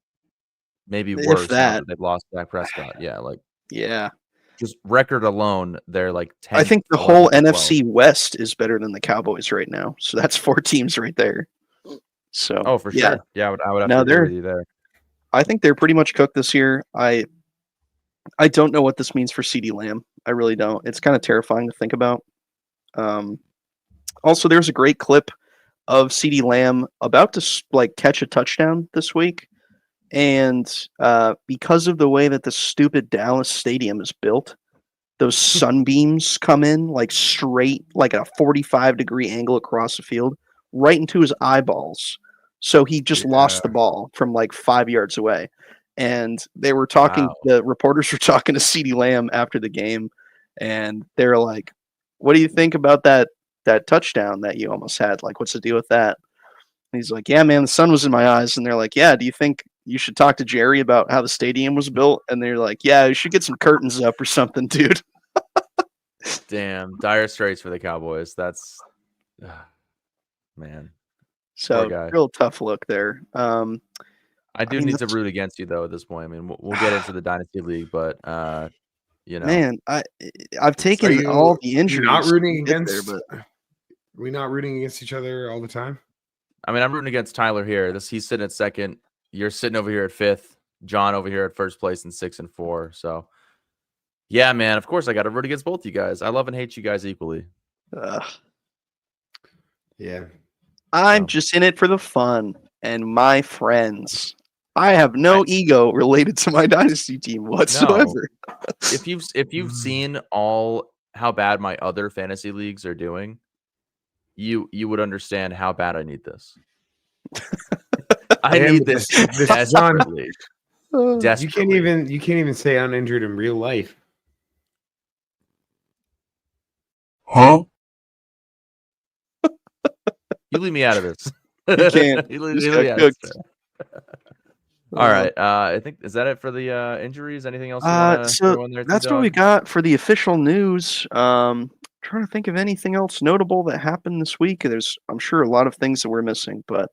maybe If worse. Now that. that they've lost Dak Prescott. Yeah, like Yeah. just record alone, they're like 10. I think the whole NFC West is better than the Cowboys right now. So that's 4 teams right there. So Oh, for yeah. sure. Yeah, I would have No, to agree with you there. I think they're pretty much cooked this year. I don't know what this means for CeeDee Lamb. I really don't. It's kind of terrifying to think about. Also, there's a great clip of CeeDee Lamb about to catch a touchdown this week, and because of the way that the stupid Dallas stadium is built, those sunbeams come in like straight, like a 45-degree angle across the field, right into his eyeballs. So he just lost the ball from like 5 yards away. And they were talking, the reporters were talking to CeeDee Lamb after the game, and they're like, "What do you think about that touchdown that you almost had? Like, what's the deal with that?" And he's like, "Yeah, man, the sun was in my eyes." And they're like, "Yeah, do you think you should talk to Jerry about how the stadium was built?" And they're like, "Yeah, you should get some curtains up or something, dude." Damn, dire straits for the Cowboys. That's man. So real tough look there. I need to root against you though at this point. I mean, we'll get into the Dynasty League, but man, I've taken all the injuries. Not rooting against, there, but we not rooting against each other all the time. I mean, I'm rooting against Tyler here. He's sitting at second. You're sitting over here at fifth. John over here at first place in 6 and 4. So, yeah, man. Of course, I got to root against both you guys. I love and hate you guys equally. Yeah, I'm just in it for the fun and my friends. I have no ego related to my Dynasty team whatsoever. No. If you've seen how bad my other fantasy leagues are doing, you would understand how bad I need this. I need this desperately. You can't even say uninjured in real life. Huh? You leave me out of this. You can't. You leave me out of this. All right. I think is that it for the injuries? Anything else? So that's what we got for the official news. Trying to think of anything else notable that happened this week. I'm sure a lot of things that we're missing, but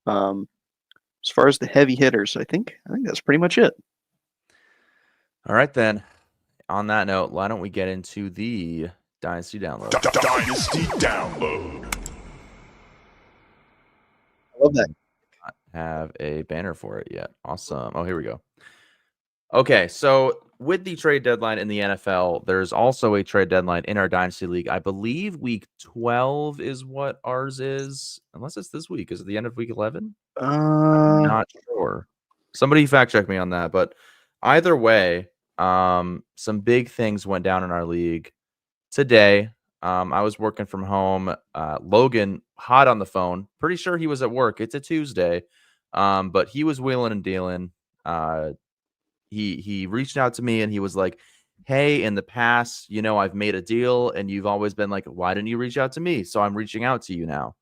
as far as the heavy hitters, I think that's pretty much it. All right, then. On that note, why don't we get into the Dynasty download? Dynasty download. I love that. Have a banner for it yet. Awesome. Oh, here we go. Okay, so with the trade deadline in the NFL, there's also a trade deadline in our Dynasty League. I believe week 12 is what ours is, unless it's this week. Is it the end of week 11? I'm not sure. Somebody fact check me on that. But either way, some big things went down in our league today. I was working from home. Logan hot on the phone. Pretty sure he was at work. It's a Tuesday. But he was wheeling and dealing. He reached out to me and he was like, hey, in the past, I've made a deal and you've always been like, why didn't you reach out to me? So I'm reaching out to you now.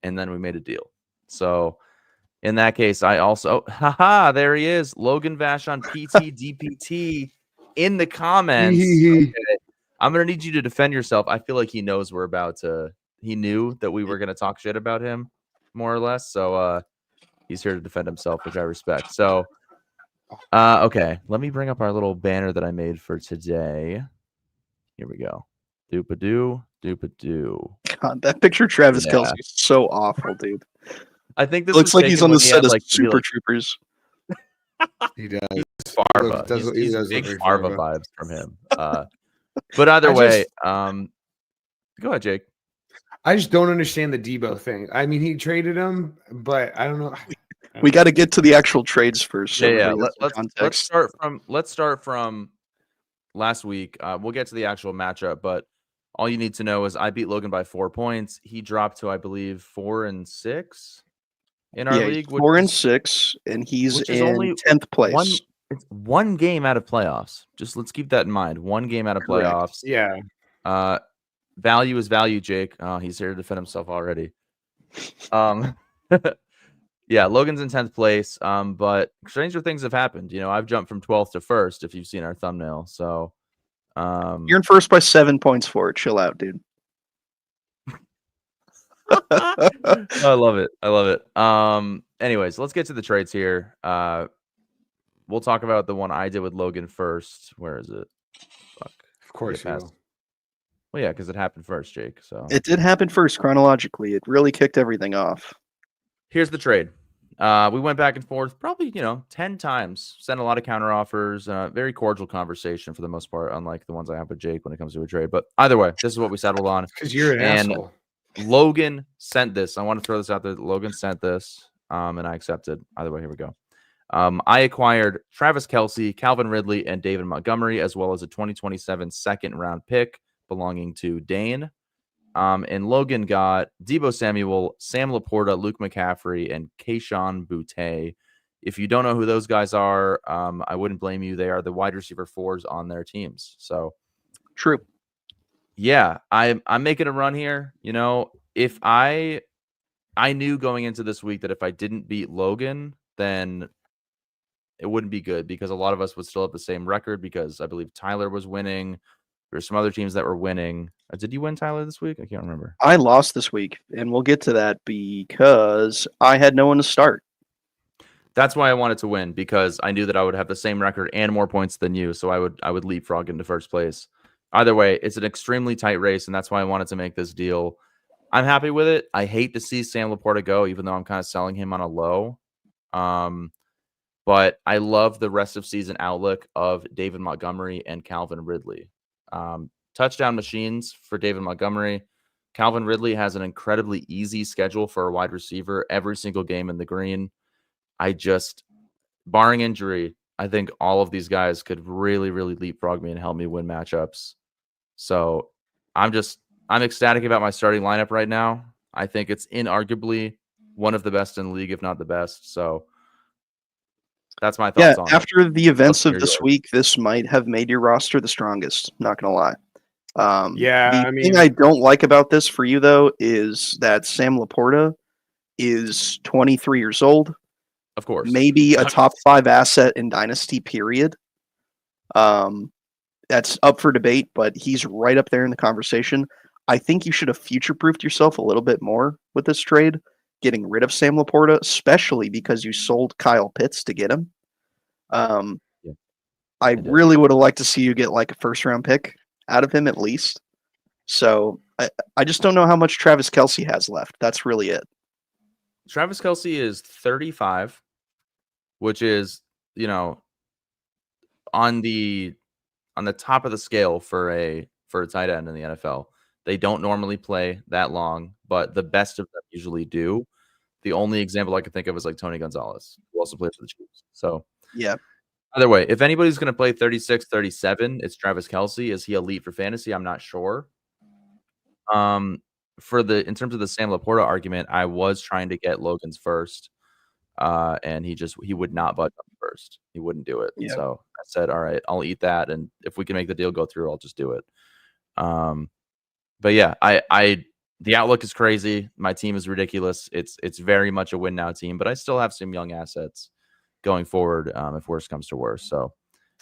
And then we made a deal. So in that case, I also, there he is. Logan Vash on PT DPT in the comments. Okay. I'm going to need you to defend yourself. I feel like he knows he knew that we were going to talk shit about him, more or less. So he's here to defend himself, which I respect. So, okay, let me bring up our little banner that I made for today. Here we go. Doop-a-doo, doop-a-doo. God, that picture of Travis Yeah. Kelce is so awful, dude. I think this Looks was like he's taken on the when he set had, of like, Super Troopers. He does. Farva. He He's does big look very Farva Farva. vibes from him. But either way, go ahead, Jake. I just don't understand the Debo thing. I mean, he traded him, but I don't know. We got to get to the actual trades first. So Yeah. everybody has the Let's context. start from last week. We'll get to the actual matchup, but all you need to know is I beat Logan by 4 points. He dropped to, I believe, 4 and 6 in our league. 4 and 6, and he's which is in only 10th place. It's one game out of playoffs. Just let's keep that in mind. One game out of Correct. playoffs. Yeah. Value is value, Jake. Oh, he's here to defend himself already. Yeah, Logan's in 10th place. But stranger things have happened. I've jumped from 12th to 1st, if you've seen our thumbnail. So You're in first by 7 points for it. Chill out, dude. I love it. Anyways, let's get to the trades here. We'll talk about the one I did with Logan first. Where is it? Fuck. Of course you will. Well, yeah, because it happened first, Jake. So It did happen first chronologically. It really kicked everything off. here's the trade. We went back and forth probably, 10 times, sent a lot of counter offers, very cordial conversation for the most part, unlike the ones I have with Jake when it comes to a trade. But either way, this is what we settled on. Because you're an And asshole. Logan sent this. I want to throw this out there. Logan sent this, and I accepted. Either way, here we go. I acquired Travis Kelce, Calvin Ridley, and David Montgomery, as well as a 2027 second-round pick belonging to Dane. And Logan got Deebo Samuel, Sam Laporta, Luke McCaffrey, and Kayshon Boutte. If you don't know who those guys are, I wouldn't blame you. They are the wide receiver 4s on their teams. So, True. yeah, I'm making a run here. If I knew going into this week that if I didn't beat Logan, then it wouldn't be good because a lot of us would still have the same record because I believe Tyler was winning. There's some other teams that were winning. Did you win, Tyler, this week? I can't remember. I lost this week, and we'll get to that because I had no one to start. That's why I wanted to win, because I knew that I would have the same record and more points than you, so I would leapfrog into first place. Either way, it's an extremely tight race, and that's why I wanted to make this deal. I'm happy with it. I hate to see Sam Laporta go, even though I'm kind of selling him on a low. But I love the rest of season outlook of David Montgomery and Calvin Ridley. Touchdown machines for David Montgomery. Calvin Ridley has an incredibly easy schedule for a wide receiver every single game in the green. Barring injury, I think all of these guys could really, really leapfrog me and help me win matchups. So I'm ecstatic about my starting lineup right now. I think it's inarguably one of the best in the league, if not the best. So that's my thoughts on it. After the events of hear this yours. week, this might have made your roster the strongest. Not gonna lie. Yeah, the thing I don't like about this for you though is that Sam Laporta is 23 years old. Of course, Maybe a top 5 asset in Dynasty. Period. That's up for debate, but he's right up there in the conversation. I think you should have future-proofed yourself a little bit more with this trade, getting rid of Sam Laporta, especially because you sold Kyle Pitts to get him. I really would have liked to see you get like a first-round pick out of him at least. So I just don't know how much Travis Kelce has left. That's really it. Travis Kelce is 35, which is, on the top of the scale for a tight end in the NFL. They don't normally play that long, but the best of them usually do. The only example I can think of is like Tony Gonzalez, who also plays for the Chiefs. So yeah. Either way, if anybody's going to play 36, 37, it's Travis Kelce. Is he elite for fantasy? I'm not sure. In terms of the Sam Laporta argument, I was trying to get Logan's first, and he would not budge on first. He wouldn't do it. Yeah. So I said, all right, I'll eat that. And if we can make the deal go through, I'll just do it. But yeah, the outlook is crazy. My team is ridiculous. It's very much a win now team, but I still have some young assets going forward if worse comes to worse. So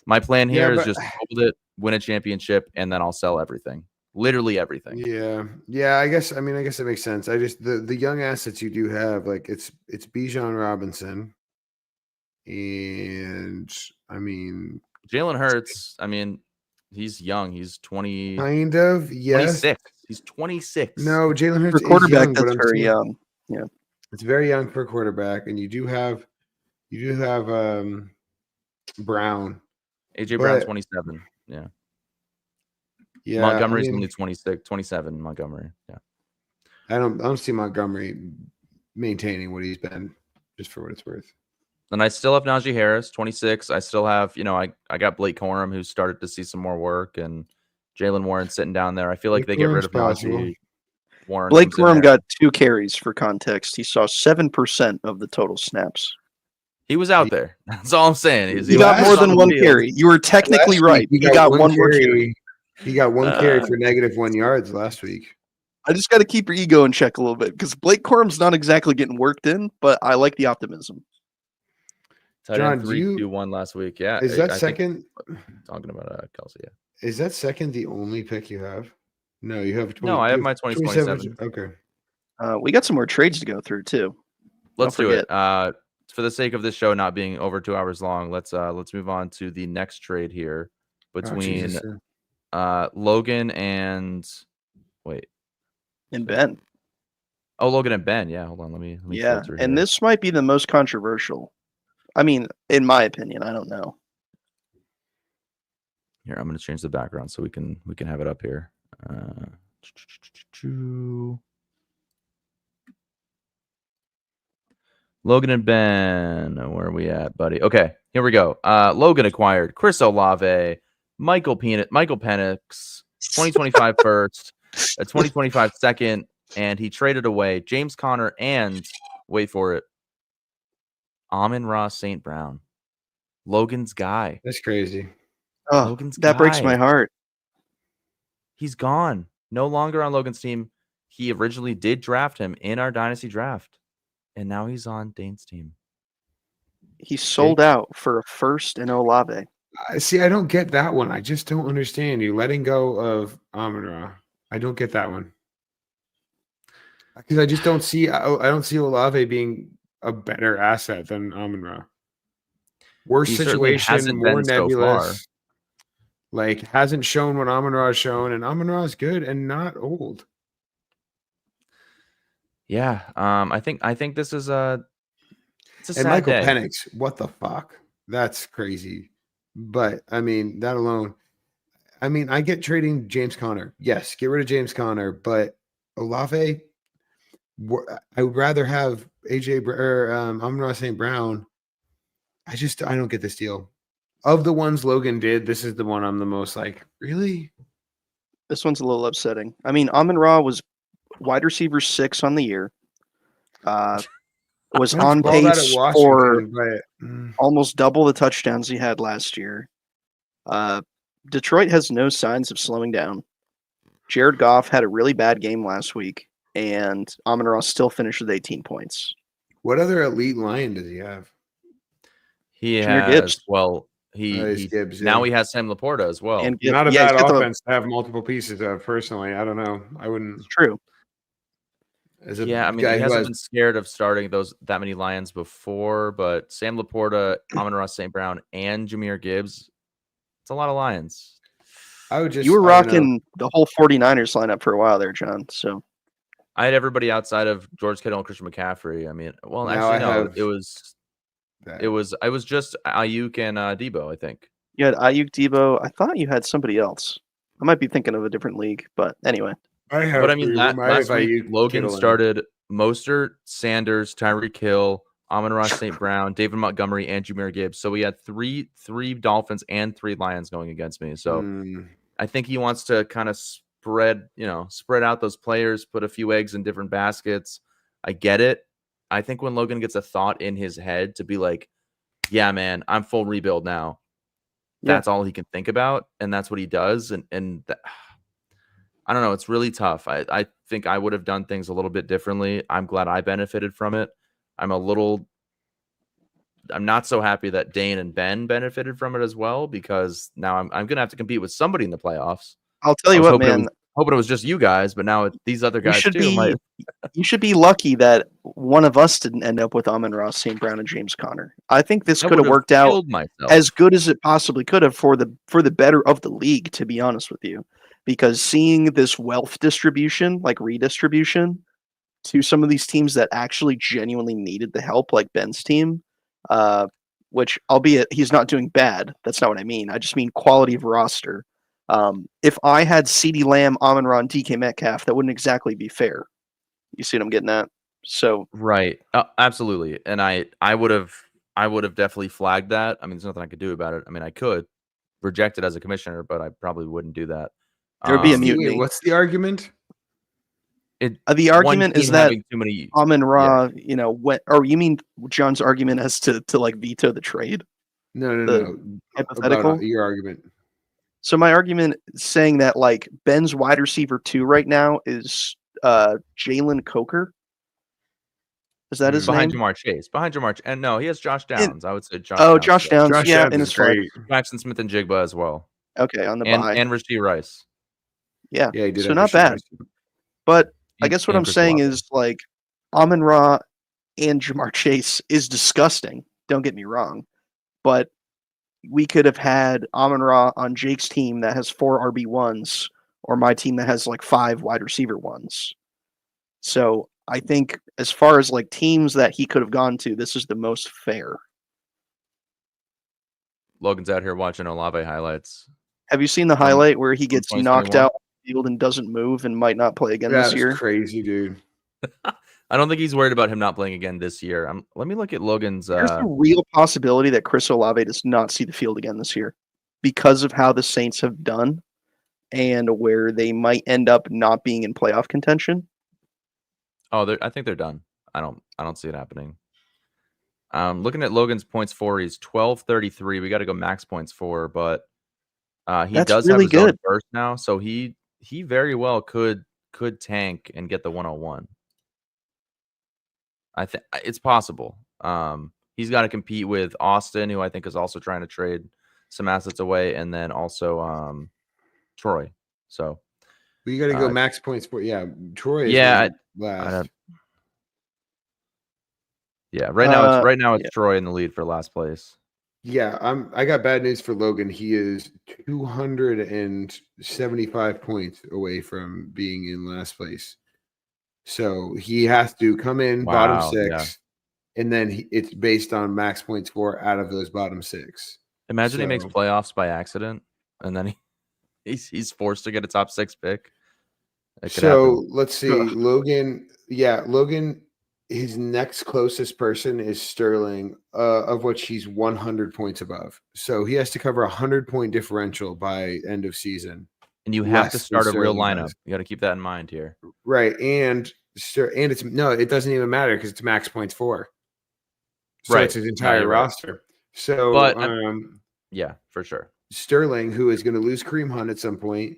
my plan here is just hold it, win a championship, and then I'll sell everything. Literally everything. Yeah. I guess it makes sense. I just the young assets you do have, like it's Bijan Robinson, and I mean Jalen Hurts. I mean, he's young. He's 20. kind of, yes. 26. He's 26. No, Jalen Hurts For quarterback, is young, that's but I'm very saying young. Yeah. it's very young for a quarterback, and you do have Brown. AJ Brown, but- 27. Yeah. Yeah, Montgomery's only 26, 27. Montgomery. Yeah. I don't see Montgomery maintaining what he's been, just for what it's worth. And I still have Najee Harris, 26. I still have, I got Blake Corum, who started to see some more work, and Jalen Warren sitting down there. I feel like Blake they get rid Corum's of possible. Najee. Warren Blake comes in Corum there. got 2 carries for context. He saw 7% of the total snaps. He was out there. That's all I'm saying. He got more than one carry. You were technically Last right. week, He got one more carry. He got one carry for -1 yards last week. I just got to keep your ego in check a little bit because Blake Corum's not exactly getting worked in, but I like the optimism. Tight John, end 3-2-1 last week. Yeah. Is that I think- second? talking about Kelsey, yeah. Is that second the only pick you have? No, you have 20. No, I have you my 2027. Okay. We got some more trades to go through too. Let's do forget. it. For the sake of this show not being over 2 hours long, let's move on to the next trade here Oh, between Jesus. Logan and And Ben. Logan and Ben. Yeah, hold on. Let me Yeah, filter and here. this might be the most controversial. I mean, in my opinion, I don't know. Here, I'm going to change the background so we can have it up here. Logan and Ben, where are we at, buddy? Okay, here we go. Logan acquired Chris Olave, Michael Penix, 2025 first, a 2025 second, and he traded away James Conner and, wait for it, Amon-Ra St. Brown. Logan's guy. That's crazy. Oh, Logan's that breaks guy. my heart. He's gone. No longer on Logan's team. He originally did draft him in our Dynasty draft, and now he's on Dane's team. He sold out for a first and Olave. See, I don't get that one. I just don't understand you letting go of Amon-Ra. I don't get that one. Because I just don't see. I don't see Olave being a better asset than Amon-Ra. Worse He certainly situation, hasn't more been so nebulous. far. Like hasn't shown what Amon-Ra has shown, and Amon-Ra is good and not old. Yeah, I think this is it's a And sad Michael day. Penix, what the fuck? That's crazy. But I mean, that alone. I mean, I get trading James Conner. Yes, get rid of James Conner, but Olave, I would rather have Amon-Ra St. Brown. I don't get this deal. Of the ones Logan did, this is the one I'm the most like, really? This one's a little upsetting. I mean, Amon-Ra was wide receiver 6 on the year. Was That's on balled out at pace Washington, for but almost double the touchdowns he had last year. Detroit has no signs of slowing down. Jared Goff had a really bad game last week, and Amon-Ra still finished with 18 points. what other elite line does he have? He Jahmyr has Gibbs. He's he Gibbs, now yeah. he has Sam Laporta as well. And Not a yeah, he's bad got the- offense to have multiple pieces of. Personally, I don't know. I wouldn't. It's true. As a Yeah, I mean, guy he who hasn't has been scared of starting that many Lions before, but Sam Laporta, Amon-Ra St. Brown, and Jahmyr Gibbs, it's a lot of Lions. I would just. You were I don't know. rocking the whole 49ers lineup for a while there, John. So I had everybody outside of George Kittle and Christian McCaffrey. I mean, well, Now actually, I no, have it was just Ayuk and Debo, I think. you had Ayuk, Debo. I thought you had somebody else. I might be thinking of a different league, but anyway. I have. But I mean, three of them. I last have week, Ayuk, Logan Kittle, and- started Mostert, Sanders, Tyreek Hill, Amon-Ra St. Brown, David Montgomery, and Jahmyr Gibbs. So we had three Dolphins and 3 Lions going against me. So I think he wants to kind of spread out those players, put a few eggs in different baskets. I get it. I think when Logan gets a thought in his head to be like, yeah, man, I'm full rebuild now. Yeah. That's all he can think about, and that's what he does. I don't know. It's really tough. I think I would have done things a little bit differently. I'm glad I benefited from it. I'm not so happy that Dane and Ben benefited from it as well, because now I'm going to have to compete with somebody in the playoffs. I'll tell I you was what, hoping man. it was just you guys, but now these other You guys should too. be you should be lucky that one of us didn't end up with Amon-Ra, St. Brown, and James Conner. I think this I could have would've worked out killed myself. as good as it possibly could have for the better of the league, to be honest with you. Because seeing this wealth distribution, like redistribution, to some of these teams that actually genuinely needed the help, like Ben's team, which albeit he's not doing bad, that's not what I mean. I just mean quality of roster. If I had CeeDee Lamb, Amon-Ra, and DK Metcalf, that wouldn't exactly be fair. You see what I'm getting at? So Right. Absolutely. And I would have definitely flagged that. I mean, there's nothing I could do about it. I mean, I could reject it as a commissioner, but I probably wouldn't do that. there would be a Um, mutiny. Wait, what's the argument? The one argument is team that having too many. Amon-Ra, or you mean John's argument as to like veto the trade? No. The hypothetical? About your argument. So my argument is saying that like Ben's wide receiver 2 right now is Jalen Coker. Is that his behind name? Jamar Chase. Behind Jamar. And no, he has Josh Downs. I would say Josh. Oh, Downs Josh is Downs. Josh Yeah, Downs in is his flex. great. Jackson Smith and Jigba as well. Okay, on the And bye. Rasheed Rice. Yeah. Yeah, he did. So have not Rasheed bad. Rice. But I And- guess what and I'm Chris saying Olave. is like Amon-Ra and Jamar Chase is disgusting. Don't get me wrong. But we could have had Amon-Ra on Jake's team that has 4 RB1s, or my team that has like 5 wide receiver ones. So I think as far as like teams that he could have gone to, this is the most fair. Logan's out here watching Olave highlights. Have you seen the highlight where he gets knocked 2021? out on the field and doesn't move and might not play again That's this year? crazy, dude. I don't think he's worried about him not playing again this year. Let me look at Logan's. There's a real possibility that Chris Olave does not see the field again this year because of how the Saints have done and where they might end up not being in playoff contention. I think they're done. I don't see it happening. Looking at Logan's points for, he's 1233. We got to go max points for, but he That's does really have his own good. burst now, so he very well could tank and get the 101. I think it's possible. He's got to compete with Austin, who I think is also trying to trade some assets away, and then also Troy. So We got to go max points for. Yeah, Troy. Is yeah, last. yeah. Right now it's Troy in the lead for last place. Yeah, I got bad news for Logan. He is 275 points away from being in last place. So he has to come in bottom 6, yeah. and then it's based on max points for out of those bottom 6. Imagine he makes So- playoffs by accident, and then he's forced to get a top 6 pick. It could So happen. let's see, Logan. Yeah, Logan. His next closest person is Sterling, of which he's 100 points above. So he has to cover 100-point differential by end of season. And you have to less than start a real Sterling lineup. does. You got to keep that in mind here. Right, and it's no, it doesn't even matter because it's max points for. So Right. it's his No, entire you're right. roster. So, But yeah, for sure. Sterling, who is going to lose Kareem Hunt at some point.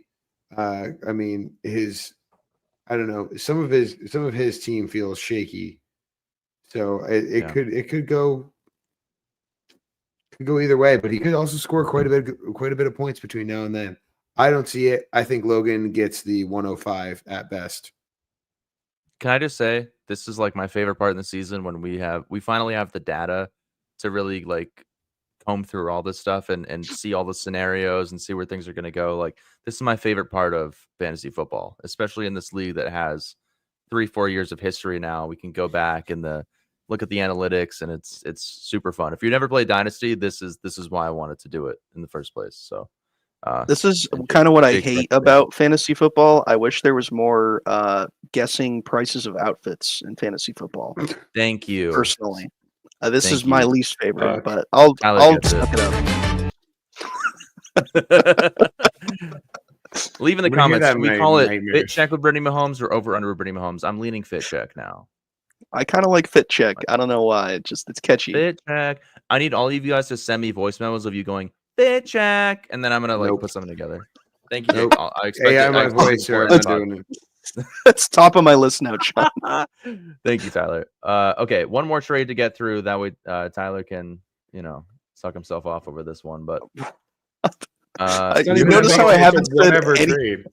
I mean, I don't know. Some of his team feels shaky, so it could go either way. But he could also score quite a bit of points between now and then. I don't see it. I think Logan gets the 105 at best. Can I just say this is like my favorite part in the season when we finally have the data to really like comb through all this stuff and see all the scenarios and see where things are going to go. Like this is my favorite part of fantasy football, especially in this league that has 3-4 years of history now. We can go back and look at the analytics, and it's super fun. If you never played Dynasty, this is why I wanted to do it in the first place. So this is kind of what I hate about fantasy football. I wish there was more guessing prices of outfits in fantasy football. Thank you. Personally, this Thank is my you. least favorite, but I'll gets suck it up. Leave in the I'm gonna hear comments. that Should we night- call it fit nightmares. check with Brittany Mahomes or over under with Brittany Mahomes? I'm leaning fit check now. I kind of like fit check. I don't know why. It's catchy. Fit check. I need all of you guys to send me voice memos of you going fit check, and then I'm gonna like Nope. put something together. Thank you. Nope. Jake. I expect AI it. my I expect voice, it sir. for I'm the not doing it. It's top of my list now, John. Thank you, Tyler. Okay, one more trade to get through. That way, Tyler can, suck himself off over this one. But You notice how I haven't said whatever any- trade.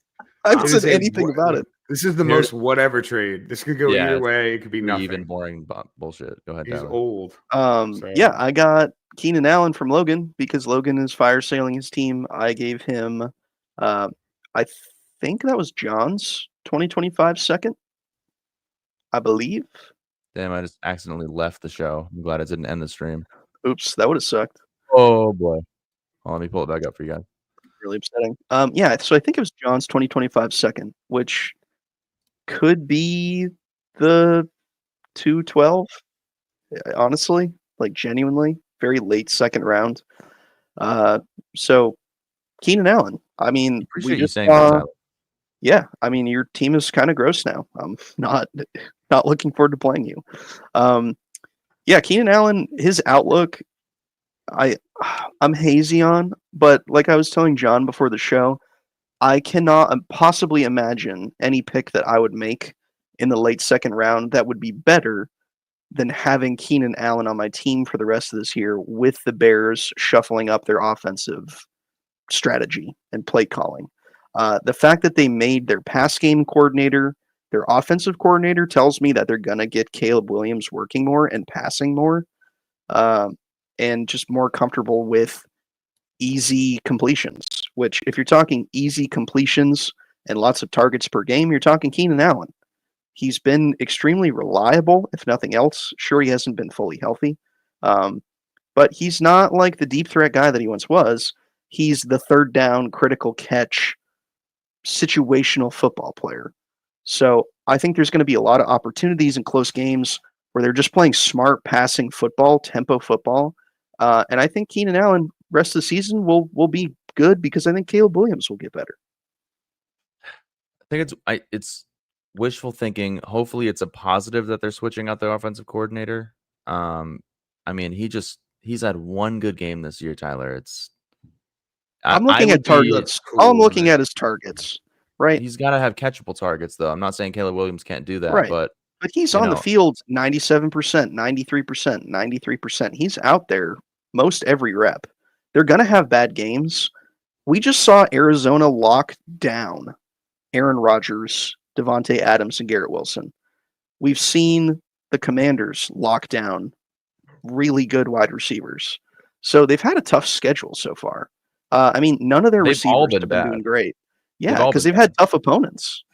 I haven't It said is a anything about it. This is the Here- most whatever trade. This could go Yeah, either way. It could be nothing. even boring bullshit. Go ahead, He's Tyler. old. So- Yeah, I got Keenan Allen from Logan because Logan is fire sailing his team. I gave him, I think that was John's 2025 second, I believe. Damn, I just accidentally left the show. I'm glad it didn't end the stream. Oops, that would have sucked. Oh boy. Well, let me pull it back up for you guys. Really upsetting. Yeah, so I think it was John's 2025 second, which could be the 212. Honestly, like genuinely, very late second round. So Keenan Allen. I mean, Appreciate you saying that, Tyler. yeah. I mean, your team is kind of gross now. I'm not looking forward to playing you. Yeah, Keenan Allen. His outlook, I'm hazy on, but like I was telling John before the show, I cannot possibly imagine any pick that I would make in the late second round that would be better than having Keenan Allen on my team for the rest of this year with the Bears shuffling up their offensive strategy and play calling. The fact that they made their pass game coordinator their offensive coordinator tells me that they're going to get Caleb Williams working more and passing more, and just more comfortable with easy completions, which if you're talking easy completions and lots of targets per game, you're talking Keenan Allen. He's been extremely reliable, if nothing else. Sure, he hasn't been fully healthy, but he's not like the deep threat guy that he once was. He's the third down, critical catch, situational football player. So I think there's going to be a lot of opportunities in close games where they're just playing smart passing football, tempo football. And I think Keenan Allen, rest of the season, will be good because I think Caleb Williams will get better. I think it's wishful thinking. Hopefully, it's a positive that they're switching out their offensive coordinator. I mean, he's had one good game this year, Tyler. I'm looking at targets. All I'm looking at is targets, right? He's got to have catchable targets, though. I'm not saying Caleb Williams can't do that, Right. but he's on the field 97%, 93%, 93%. He's out there most every rep. They're going to have bad games. We just saw Arizona lock down Aaron Rodgers, Devontae Adams, and Garrett Wilson. We've seen the Commanders lock down really good wide receivers. So they've had a tough schedule so far. I mean, none of their receivers have been doing great. Yeah, because they've had tough opponents.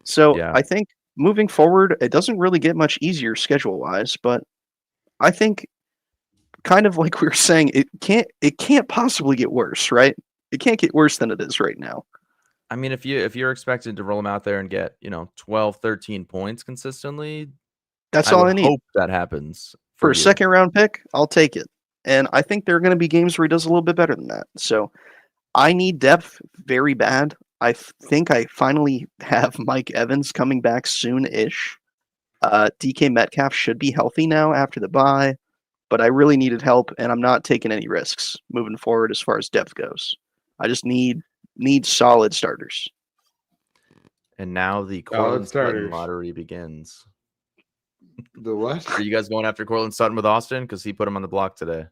So yeah. I think moving forward, it doesn't really get much easier schedule-wise, but I think kind of like we were saying, it can't possibly get worse, right? It can't get worse than it is right now. I mean, if you're expected to roll them out there and get, 12, 13 points consistently, that's all I need. Hope that happens. For a second round pick, I'll take it. And I think there are going to be games where he does a little bit better than that. So I need depth very bad. I think I finally have Mike Evans coming back soon-ish. DK Metcalf should be healthy now after the bye, but I really needed help, and I'm not taking any risks moving forward as far as depth goes. I just need solid starters. And now the Cortland Sutton lottery begins. The what? Are you guys going after Cortland Sutton with Austin? Because he put him on the block today.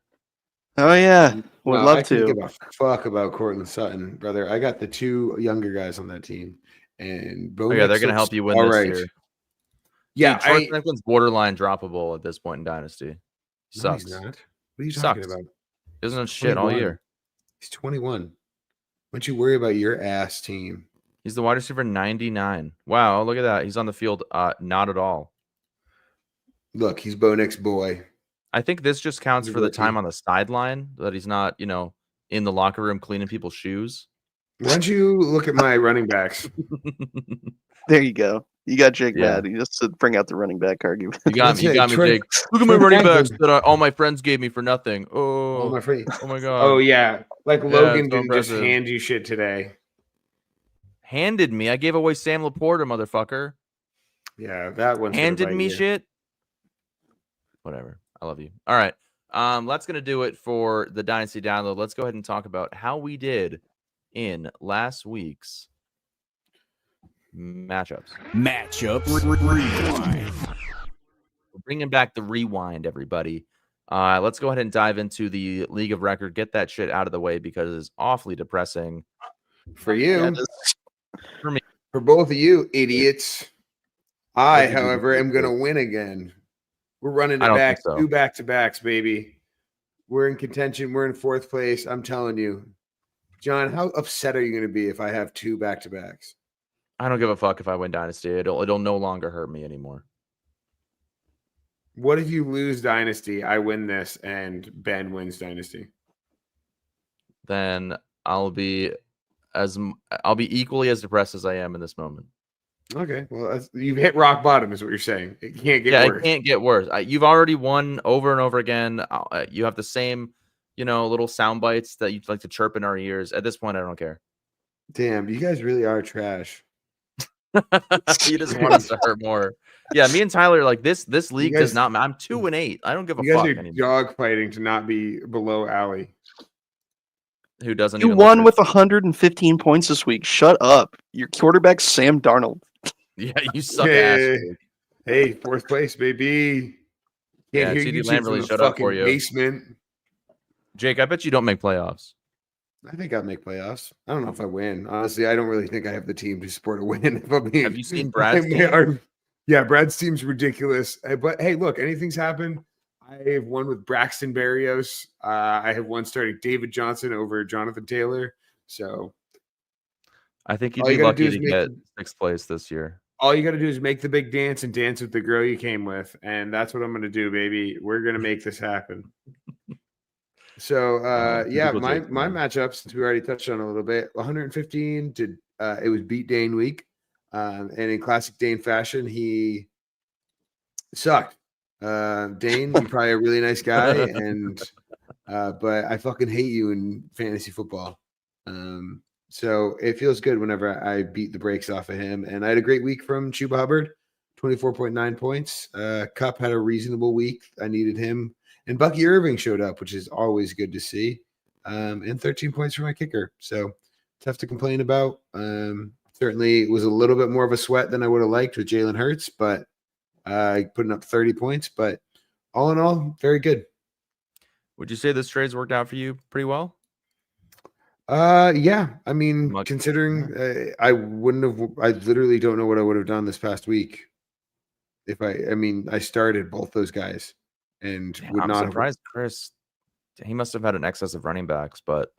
Oh, yeah. Would love to. I don't give a fuck about Cortland Sutton, brother. I got the two younger guys on that team. And they're going to help you win this year. Yeah, Troy Franklin's borderline droppable at this point in Dynasty. He sucks. No, he's not. What are you talking about? He doesn't have shit all year. He's 21. Why don't you worry about your ass team? He's the wide receiver 99. Wow, look at that. He's on the field not at all. Look, he's Bo Nix boy. I think this just counts for the time on the sideline, that he's not, in the locker room cleaning people's shoes. Why don't you look at my running backs? There you go. You got Jake mad. You just to bring out the running back argument. You got me, Jake. Look at my running backs that all my friends gave me for nothing. Oh my friends. Oh my god. Oh yeah, like Logan didn't just hand you shit today. Handed me? I gave away Sam Laporta, motherfucker. Yeah, that one's gonna Handed bite me you. shit. Whatever. I love you. All right. That's gonna do it for the Dynasty download. Let's go ahead and talk about how we did in last week's matchups. Matchup rewind. We're bringing back the rewind, everybody. Let's go ahead and dive into the League of Record. Get that shit out of the way because it's awfully depressing. For you, Yeah, it is. For me. for both of you idiots. I, What did you do however, this am week, gonna Jake? win again. We're running I it don't back, think so. 2 back-to-backs, baby. We're in contention. We're in 4th place. I'm telling you, John. How upset are you gonna be if I have 2 back-to-backs? I don't give a fuck if I win Dynasty. It'll no longer hurt me anymore. What if you lose Dynasty? I win this, and Ben wins Dynasty. Then I'll be equally as depressed as I am in this moment. Okay, well, you've hit rock bottom, is what you're saying. It can't get worse. It can't get worse. You've already won over and over again. You have the same, little sound bites that you'd like to chirp in our ears. At this point, I don't care. Damn, you guys really are trash. You just want us to hurt more. Yeah, me and Tyler, like this league guys- does not. I'm 2-8. I don't give a You guys fuck are anymore. dog fighting to not be below Allie. Who doesn't? You even won listen. with 115 points this week. Shut up. Your quarterback's Sam Darnold. Yeah, you suck ass. Hey, Jake. hey, 4th place, baby. Yeah, Can't hear CD you Lamb two from really the shut up fucking for you. basement. Jake, I bet you don't make playoffs. I think I'll make playoffs. I don't know if I win. Honestly, I don't really think I have the team to support a win. If I'm being, Have you seen Brad's I team? mean, yeah, Brad's team's ridiculous. But hey, look, anything's happened. I have won with Braxton Berrios. I have won starting David Johnson over Jonathan Taylor. So I think you'd All you be gotta do lucky is to make get 6th place this year. all you got to do is make the big dance and dance with the girl you came with. And that's what I'm going to do, baby. We're going to make this happen. So, yeah, typical my Jake, man. matchup, since we already touched on it a little bit, 115 to it was beat Dane week. And in classic Dane fashion, he sucked. Dane, you're probably a really nice guy, and but I fucking hate you in fantasy football. So it feels good whenever I beat the brakes off of him. And I had a great week from Chuba Hubbard, 24.9 points. Cup had a reasonable week. I needed him. And Bucky Irving showed up, which is always good to see. And 13 points for my kicker. So tough to complain about. Certainly it was a little bit more of a sweat than I would have liked with Jalen Hurts, but putting up 30 points. But all in all, very good. Would you say this trade's worked out for you pretty well? Yeah. I mean, Much- considering I wouldn't have, I literally don't know what I would have done this past week. If I started both those guys and Yeah, would I'm not surprised Chris. He must have had an excess of running backs, but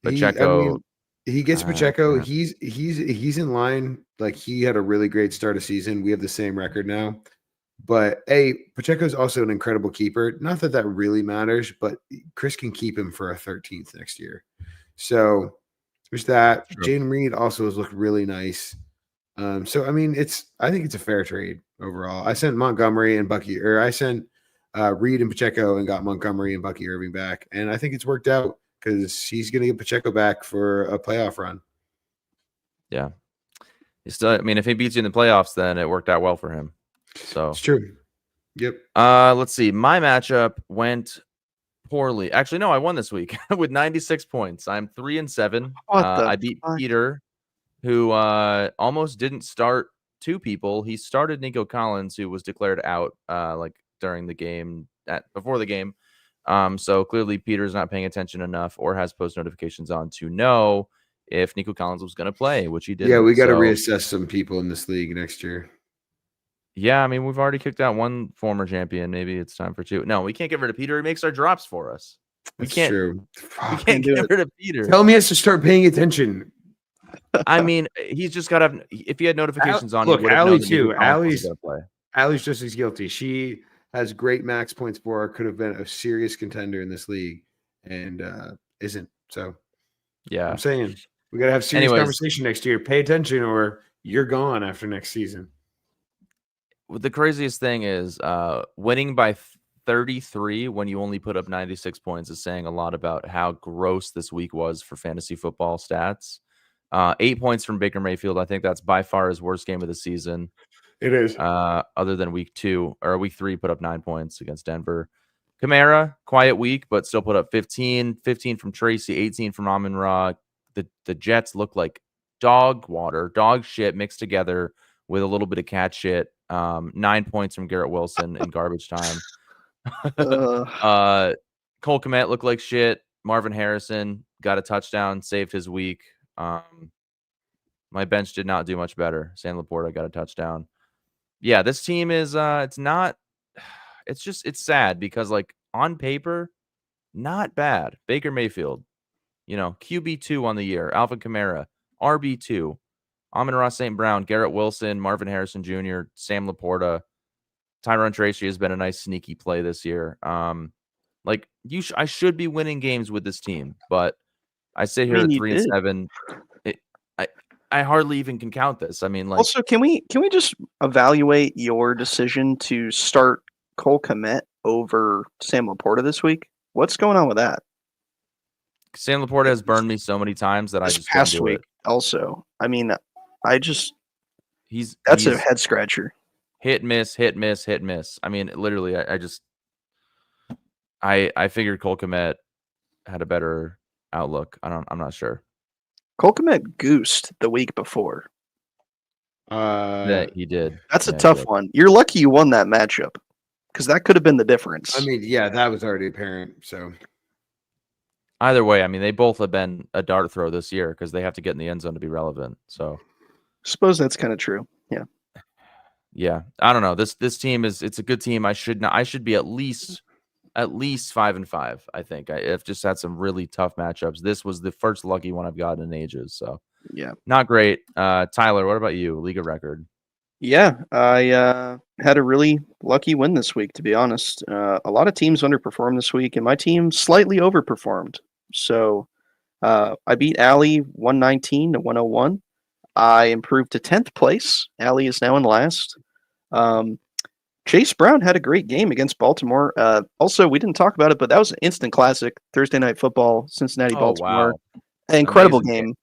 have. Pacheco. He gets Ah, Pacheco. yeah. He's in line. Like he had a really great start of season. We have the same record now. But Pacheco's also an incredible keeper. Not that that really matters, but Chris can keep him for a 13th next year. So there's that. True. Jaden Reed also has looked really nice. So I mean, I think it's a fair trade overall. I sent Montgomery and Bucky, or I sent Reed and Pacheco and got Montgomery and Bucky Irving back, and I think it's worked out because he's going to get Pacheco back for a playoff run. Yeah. I mean, if he beats you in the playoffs, then it worked out well for him. So It's true. Yep. let's see. My matchup went poorly. Actually, no, I won this week with 96 points. I'm 3-7. What the I beat fuck? Peter, who almost didn't start 2 people. He started Nico Collins, who was declared out during the game before the game. So clearly Peter's not paying attention enough or has post notifications on to know if Nico Collins was going to play, which he did. Yeah, we got to reassess some people in this league next year. Yeah, I mean, we've already kicked out 1 former champion. Maybe it's time for 2. No, we can't get rid of Peter. He makes our drops for us. We That's can't. true. We Fuck. can't do get it. rid of Peter. Tell me he has to start paying attention. I mean, he's just got to. If he had notifications on, look, he would have Allie known that Nico too. Collins was gonna play. Allie's just as guilty. She has great max points for her, could have been a serious contender in this league, and isn't. So Yeah. I'm saying we got to have serious Anyways. conversation next year. Pay attention, or you're gone after next season. The craziest thing is winning by 33 when you only put up 96 points is saying a lot about how gross this week was for fantasy football stats. 8 points from Baker Mayfield. I think that's by far his worst game of the season. It is. Other than week 2 or week 3, put up 9 points against Denver. Kamara, quiet week, but still put up 15 from Tracy, 18 from Amon-Ra. The Jets look like dog shit mixed together with a little bit of cat shit. 9 points from Garrett Wilson in garbage time. Cole Kmet looked like shit. Marvin Harrison got a touchdown, saved his week. My bench did not do much better. Sam Laporta got a touchdown. Yeah, this team is it's sad because like on paper, not bad. Baker Mayfield, QB2 on the year. Alvin Kamara, RB2. Amon-Ra St. Brown, Garrett Wilson, Marvin Harrison Jr., Sam Laporta. Tyron Tracy has been a nice sneaky play this year. I should be winning games with this team, but I sit here at 3-7. I hardly even can count this. I mean, like, also, can we just evaluate your decision to start Cole Kmet over Sam Laporta this week? What's going on with that? Sam Laporta has burned me so many times that I just past couldn't do week. it. Also, I mean, he's a head scratcher. Hit miss. I mean, literally, I figured Cole Kmet had a better outlook. I'm not sure. Cole Kmet goosed the week before. Yeah, he did. That's a tough one. You're lucky you won that matchup because that could have been the difference. I mean, yeah, that was already apparent. So either way, I mean, they both have been a dart throw this year because they have to get in the end zone to be relevant. So suppose that's kind of true. Yeah. I don't know. This team it's a good team. I should be at least 5-5. I think I've just had some really tough matchups. This was the first lucky one I've gotten in ages. So yeah, not great. Tyler, what about you? League of record? Yeah, I had a really lucky win this week, to be honest. A lot of teams underperformed this week, and my team slightly overperformed. So I beat Allie 119 to 101. I improved to 10th place. Allie is now in last. Chase Brown had a great game against Baltimore. Also, we didn't talk about it, but that was an instant classic. Thursday Night Football, Cincinnati, Baltimore. Wow. Incredible Amazing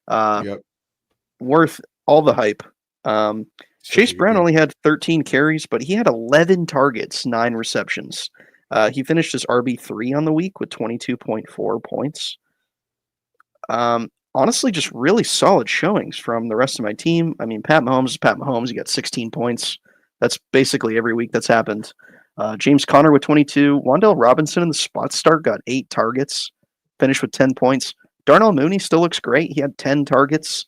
game. Worth all the hype. Chase Brown only had 13 carries, but he had 11 targets, 9 receptions. He finished as RB3 on the week with 22.4 points. Honestly, just really solid showings from the rest of my team. I mean, Pat Mahomes is Pat Mahomes. He got 16 points. That's basically every week that's happened. James Conner with 22. Wan'Dale Robinson in the spot start got 8 targets, finished with 10 points. Darnell Mooney still looks great. He had 10 targets,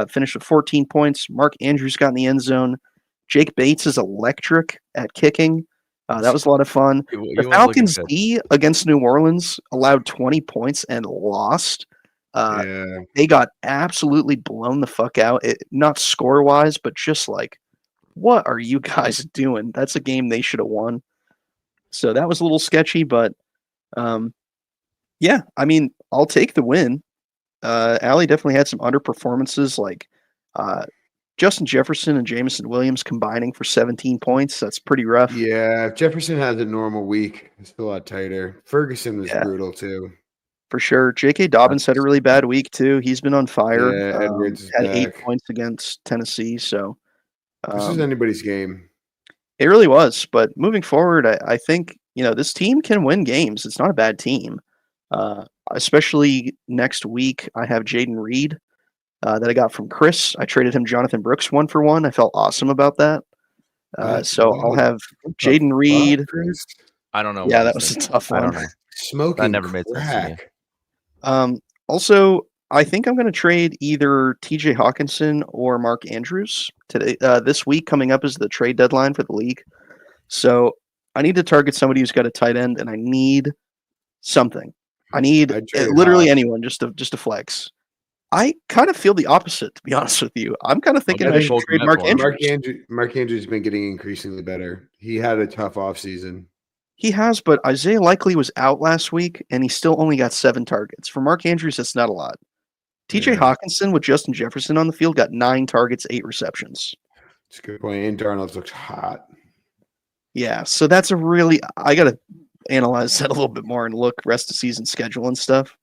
finished with 14 points. Mark Andrews got in the end zone. Jake Bates is electric at kicking. That was a lot of fun. The Falcons D against New Orleans allowed 20 points and lost. They got absolutely blown the fuck out. Not score-wise, but just like, what are you guys doing? That's a game they should have won. So that was a little sketchy, but yeah, I mean, I'll take the win. Allie definitely had some underperformances, like Justin Jefferson and Jameson Williams combining for 17 points. That's pretty rough. Yeah, if Jefferson has a normal week, it's a lot tighter. Ferguson was brutal too. For sure. J.K. Dobbins had a really bad week too. He's been on fire. Yeah, Edwards had back. 8 points against Tennessee. So this is anybody's game. It really was. But moving forward, I think this team can win games. It's not a bad team. Especially next week, I have Jaden Reed that I got from Chris. I traded him Jonathan Brooks 1-for-1. I felt awesome about that. So I'll have Jaden Reed. I don't know. Yeah, that was a tough one. I don't know. Smoking that never made sense to me. Also, I think I'm going to trade either TJ Hawkinson or Mark Andrews today. This week coming up is the trade deadline for the league. So I need to target somebody who's got a tight end, and I need something. I need literally anyone just to flex. I kind of feel the opposite, to be honest with you. I'm kind of thinking I should trade Mark Andrews. Mark Andrews has been getting increasingly better. He had a tough offseason. He has, but Isaiah Likely was out last week, and he still only got 7 targets. For Mark Andrews, that's not a lot. TJ Hawkinson with Justin Jefferson on the field got 9 targets, 8 receptions. That's a good point. And Darnold looks hot. Yeah, so that's a really – I got to analyze that a little bit more and look rest of season schedule and stuff.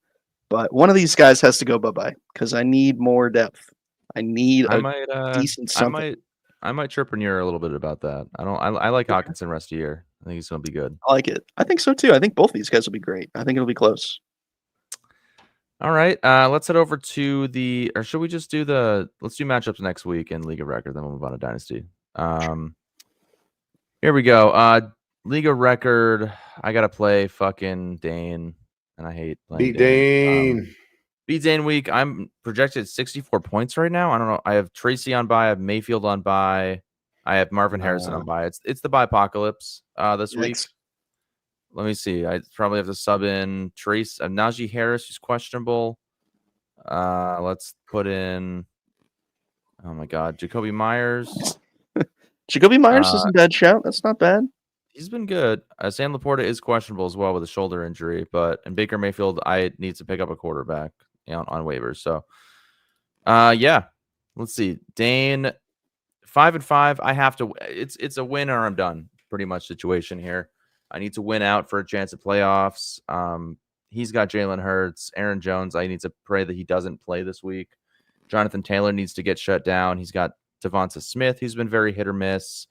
But one of these guys has to go bye-bye because I need more depth. I need decent something. chirp in your ear a little bit about that. I like Hawkinson rest of the year. I think he's gonna be good. I like it. I think so too. I think both of these guys will be great. I think it'll be close. All right. Let's head over to or should we just do let's do matchups next week in League of Record, then we'll move on to Dynasty. Here we go. League of Record. I gotta play fucking Dane, and I hate playing Beat Dane. Beat Dane week. I'm projected 64 points right now. I don't know. I have Tracy on bye. I have Mayfield on bye. I have Marvin Harrison on bye. It's the bye apocalypse this week. Let me see. I probably have to sub in Trace. Najee Harris, who's questionable. Let's put in. Oh my God, Jacoby Myers. Jacoby Myers isn't a bad shout. That's not bad. He's been good. Sam Laporta is questionable as well with a shoulder injury, and Baker Mayfield, I need to pick up a quarterback on waivers. So, yeah, let's see. Dane, 5-5. I have to. It's a win or I'm done. Pretty much situation here. I need to win out for a chance at playoffs. He's got Jalen Hurts, Aaron Jones. I need to pray that he doesn't play this week. Jonathan Taylor needs to get shut down. He's got Devonta Smith, who's been very hit or miss.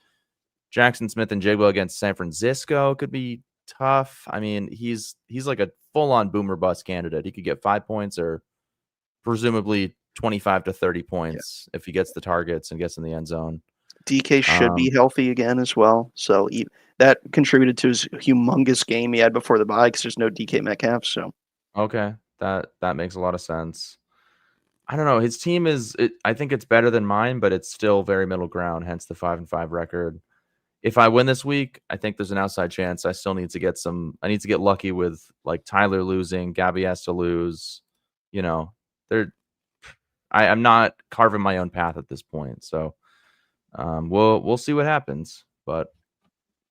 Jackson Smith and Jigba against San Francisco could be tough. I mean, he's like a full-on boomer bust candidate. He could get 5 points or presumably 25 to 30 points if he gets the targets and gets in the end zone. DK should be healthy again as well. So that contributed to his humongous game he had before the bye because there's no DK Metcalf. So okay, that makes a lot of sense. I don't know. His team I think it's better than mine, but it's still very middle ground, hence the 5-5 record. If I win this week, I think there's an outside chance. I still need to get I need to get lucky with like Tyler losing, Gabby has to lose. You know, I'm not carving my own path at this point. So we'll see what happens, but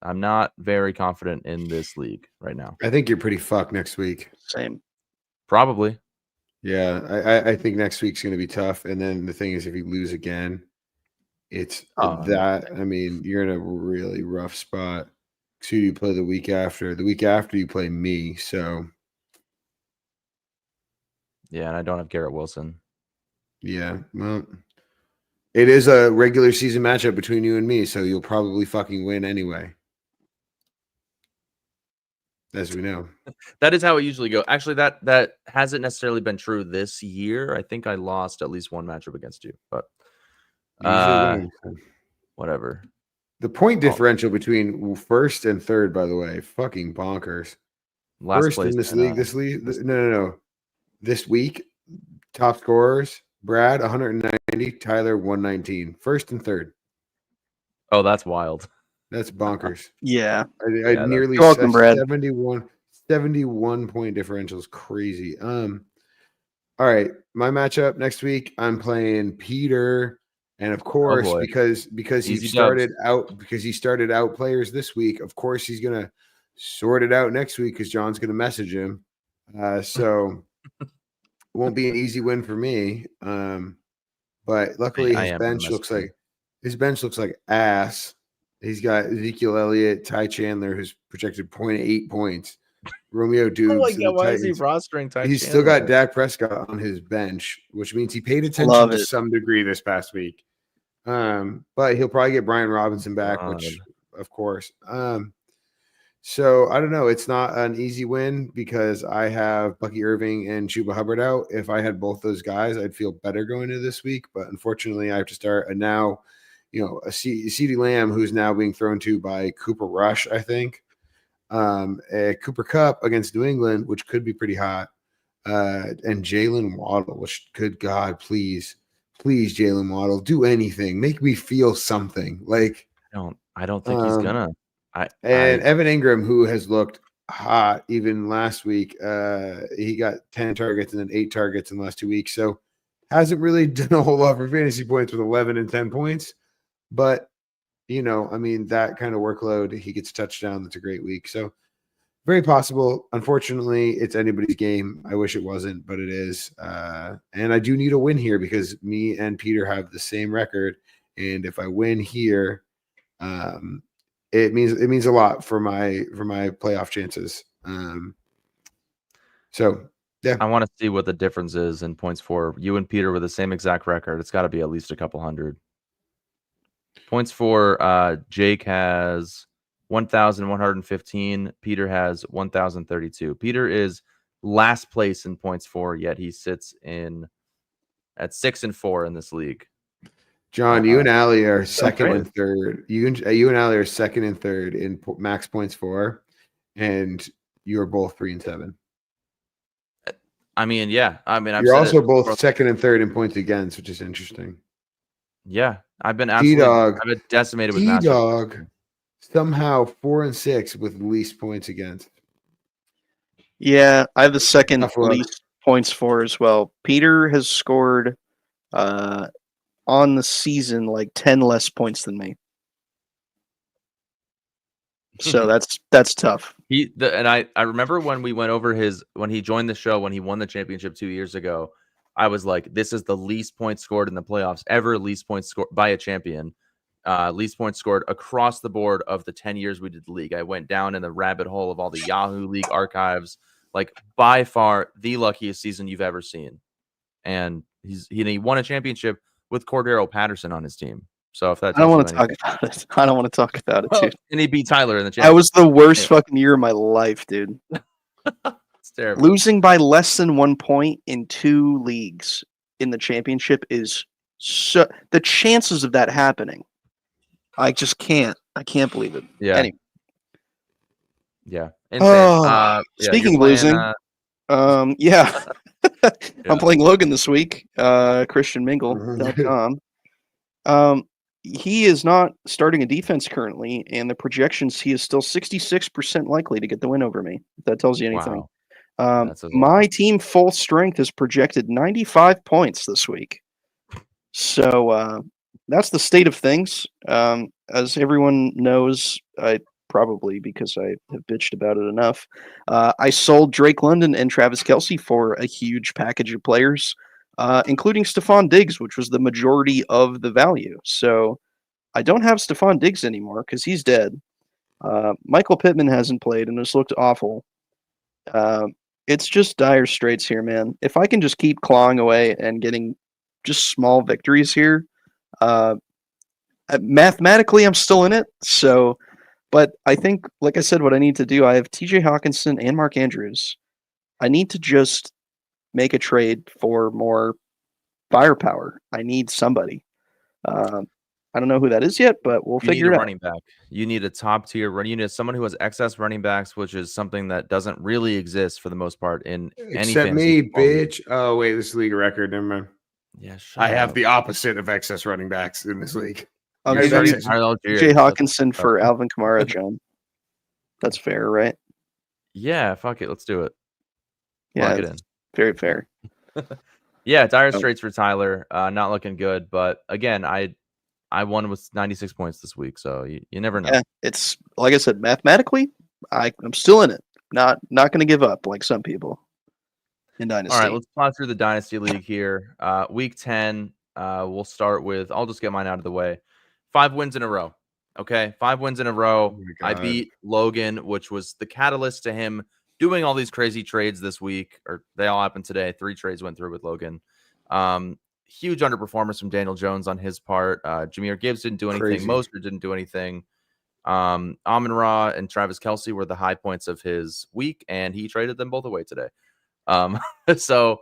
I'm not very confident in this league right now. I think you're pretty fucked next week. Same. Probably. Yeah, I think next week's going to be tough. And then the thing is, if you lose again, it's I mean, you're in a really rough spot. So you play the week after. The week after you play me. So yeah, and I don't have Garrett Wilson. Yeah, well, it is a regular season matchup between you and me, so you'll probably fucking win anyway. As we know. That is how it usually goes. Actually, that hasn't necessarily been true this year. I think I lost at least one matchup against you, but whatever. The point differential between first and third, by the way, fucking bonkers. First in this league, no. This week, top scorers, Brad 190, Tyler 119. First and third. Oh, that's wild. That's bonkers. Yeah. I nearly You're welcome, Brad. 71 point differential is crazy. All right, my matchup next week, I'm playing Peter, and of course, because he started out players this week, of course he's gonna sort it out next week because John's gonna message him. So it won't be an easy win for me. But luckily his bench looks like ass. He's got Ezekiel Elliott, Ty Chandler, who's projected 0.8 points. Romeo Dukes. Oh my God, why is he rostering Ty He's Chandler? still got Dak Prescott on his bench, which means he paid attention to some degree this past week. But he'll probably get Brian Robinson back, which, of course. So I don't know. It's not an easy win because I have Bucky Irving and Chuba Hubbard out. If I had both those guys, I'd feel better going into this week. But unfortunately, I have to start. And now, a CeeDee Lamb who's now being thrown to by Cooper Rush, I think. A Cooper Kupp against New England, which could be pretty hot. And Jalen Waddle, which, good God, please, Jalen Waddle, do anything. Make me feel something. Like I don't think he's gonna. Evan Ingram, who has looked hot even last week, he got 10 targets and then 8 targets in the last 2 weeks. So hasn't really done a whole lot for fantasy points with 11 and 10 points. But, that kind of workload, he gets a touchdown. That's a great week. So very possible. Unfortunately, it's anybody's game. I wish it wasn't, but it is. And I do need a win here because me and Peter have the same record. And if I win here, it means a lot for my playoff chances. So yeah, I want to see what the difference is in points for you and Peter with the same exact record. It's got to be at least a couple hundred. Points for Jake has 1,115. Peter has 1,032. Peter is last place in points for, yet he sits at 6-4 in this league. John, you and Allie are second great. and third. You and Allie are second and third in max points for, and you're both 3-7. I mean, yeah. I mean, You're also both second and third in points against, which is interesting. Yeah, I've been absolutely I've been decimated with matchups. T-Dog somehow 4-6 with least points against. Yeah, I have the second Tough luck. least points for as well. Peter has scored on the season like 10 less points than me. So that's tough. I remember when we went over when he joined the show, when he won the championship 2 years ago, I was like, this is the least points scored in the playoffs ever, least points scored by a champion. Least points scored across the board of the 10 years we did the league. I went down in the rabbit hole of all the Yahoo League archives, like by far the luckiest season you've ever seen. And he won a championship with Cordero Patterson on his team. So if that I don't want to talk about it. I don't want to talk about it, dude. And he beat Tyler in the championship. That was the worst fucking year of my life, dude. It's terrible. Losing by less than 1 point in 2 leagues in the championship is so the chances of that happening. I just can't. I can't believe it. Yeah. Anyway. Yeah. Insane. Speaking of losing, yeah. I'm playing Logan this week. ChristianMingle.com. He is not starting a defense currently, and the projections he is still 66% likely to get the win over me. If that tells you anything. Wow. My team full strength is projected 95 points this week. So that's the state of things. As everyone knows, probably because I have bitched about it enough, I sold Drake London and Travis Kelce for a huge package of players, including Stephon Diggs, which was the majority of the value. So I don't have Stephon Diggs anymore because he's dead. Michael Pittman hasn't played and has looked awful. It's just dire straits here, man. If I can just keep clawing away and getting just small victories here, mathematically I'm still in it. So, but I think, like I said, what I need to do, I have TJ Hawkinson and Mark Andrews. I need to just make a trade for more firepower. I need somebody. I don't know who that is yet, but we'll figure it out. Running back. You need a top tier. You need someone who has excess running backs, which is something that doesn't really exist for the most part in any Except me, football league. bitch. Oh wait, this is league record. Never mind. Yeah, I have the opposite of excess running backs in this league. I'll Yeah, give that's you it. TJ Hawkinson for Alvin Kamara, John. That's fair, right? Yeah, fuck it. Let's do it. Yeah, Lock it in. Very fair. Yeah, dire straits for Tyler. Not looking good, but again, I won with 96 points this week, so you never know. Yeah, it's like I said, mathematically, I'm still in it. Not going to give up like some people in Dynasty. All right, let's plow through the Dynasty League here. Week 10, we'll start with, I'll just get mine out of the way. 5 wins in a row. Okay, 5 wins in a row. I beat Logan, which was the catalyst to him doing all these crazy trades this week, or they all happened today. 3 trades went through with Logan. Huge underperformance from Daniel Jones on his part. Jahmyr Gibbs didn't do anything. Crazy. Mostert didn't do anything. Amon-Ra and Travis Kelce were the high points of his week, and he traded them both away today. So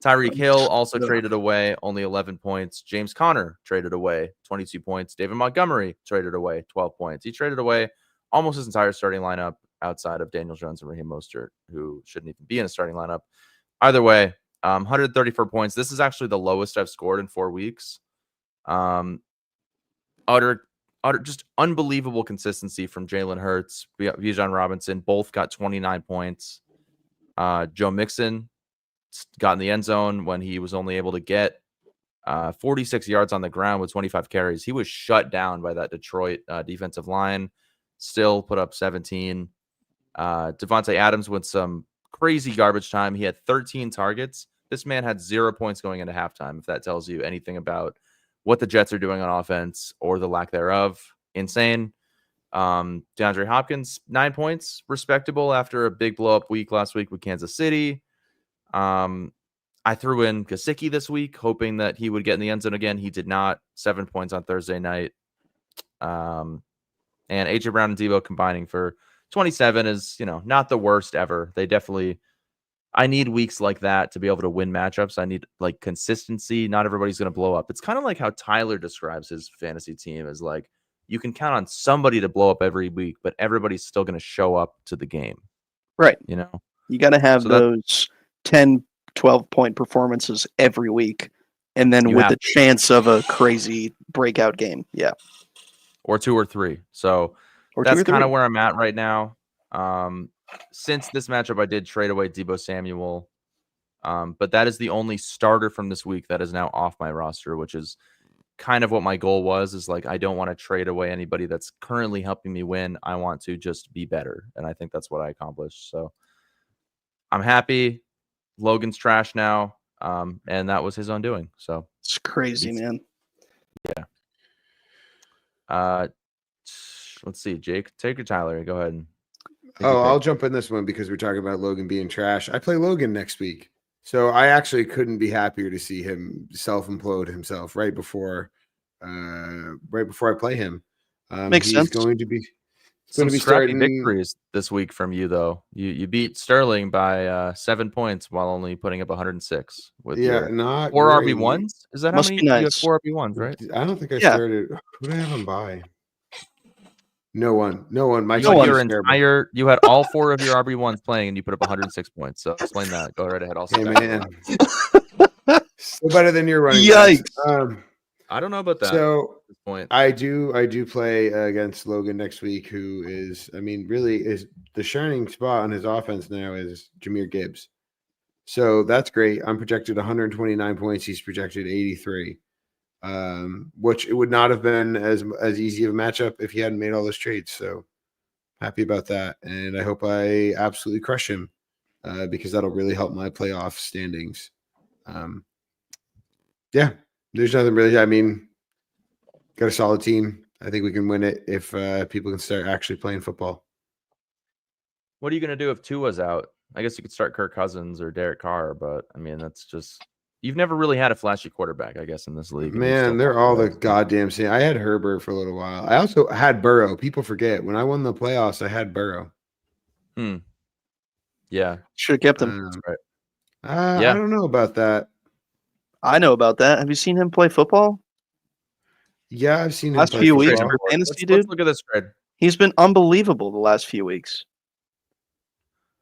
Tyreek Hill also traded away, only 11 points. James Conner traded away, 22 points. David Montgomery traded away, 12 points. He traded away almost his entire starting lineup outside of Daniel Jones and Raheem Mostert, who shouldn't even be in a starting lineup. Either way, 134 points. This is actually the lowest I've scored in 4 weeks. Utter, just unbelievable consistency from Jalen Hurts, Bijan Robinson. Both got 29 points. Joe Mixon got in the end zone when he was only able to get 46 yards on the ground with 25 carries. He was shut down by that Detroit defensive line. Still put up 17. Devontae Adams with some crazy garbage time. He had 13 targets. This man had 0 points going into halftime, if that tells you anything about what the Jets are doing on offense or the lack thereof. Insane. DeAndre Hopkins, 9 points. Respectable after a big blow-up week last week with Kansas City. I threw in Gesicki this week, hoping that he would get in the end zone again. He did not. 7 points on Thursday night. And AJ Brown and Debo combining for 27 is, not the worst ever. They definitely, I need weeks like that to be able to win matchups. I need like consistency. Not everybody's going to blow up. It's kind of like how Tyler describes his fantasy team as like, you can count on somebody to blow up every week, but everybody's still going to show up to the game. Right. You got to have So those 10, 12-point performances every week, and then You with have the chance of a crazy breakout game. Yeah. or 2 or 3. So Or that's 2 or 3. kind of where I'm at right now. Since this matchup, I did trade away Debo Samuel. But that is the only starter from this week that is now off my roster, which is kind of what my goal was, is like, I don't want to trade away anybody that's currently helping me win. I want to just be better. And I think that's what I accomplished. So I'm happy. Logan's trash now. And that was his undoing. So It's crazy, man. Let's see, Jake, take your Tyler. Go ahead. I'll jump in this one because we're talking about Logan being trash. I play Logan next week. So I actually couldn't be happier to see him self-implode himself right before I play him. Makes he's sense. going to be Some be scrappy starting victories this week from you, though. You beat Sterling by 7 points while only putting up 106 with your not 4 great. RB1s. Is that Must how be many? You had nice. 4 RB1s, right? I don't think I Yeah. started. Who did I have him by? No one. My You had team your is terrible. entire. You had all 4 of your RB1s playing, and you put up 106 points. So explain that. Go right ahead. I'll Hey sit back. man, still better than your running backs. I don't know about that. So at this point. I do play against Logan next week, who is, really is the shining spot on his offense now is Jahmyr Gibbs. So that's great. I'm projected 129 points. He's projected 83, which it would not have been as easy of a matchup if he hadn't made all those trades. So happy about that, and I hope I absolutely crush him because that'll really help my playoff standings. There's nothing really. Got a solid team. I think we can win it if people can start actually playing football. What are you going to do if Tua's out? I guess you could start Kirk Cousins or Derek Carr, but that's just, you've never really had a flashy quarterback, I guess, in this league. Man, they're all the goddamn same. I had Herbert for a little while. I also had Burrow. People forget when I won the playoffs, I had Burrow. Yeah, Should have kept him. that's right. I don't know about that. I know about that. Have you seen him play football? Yeah, I've seen him Last play few weeks football. for fantasy, Let's dude. look at this spread. He's been unbelievable the last few weeks.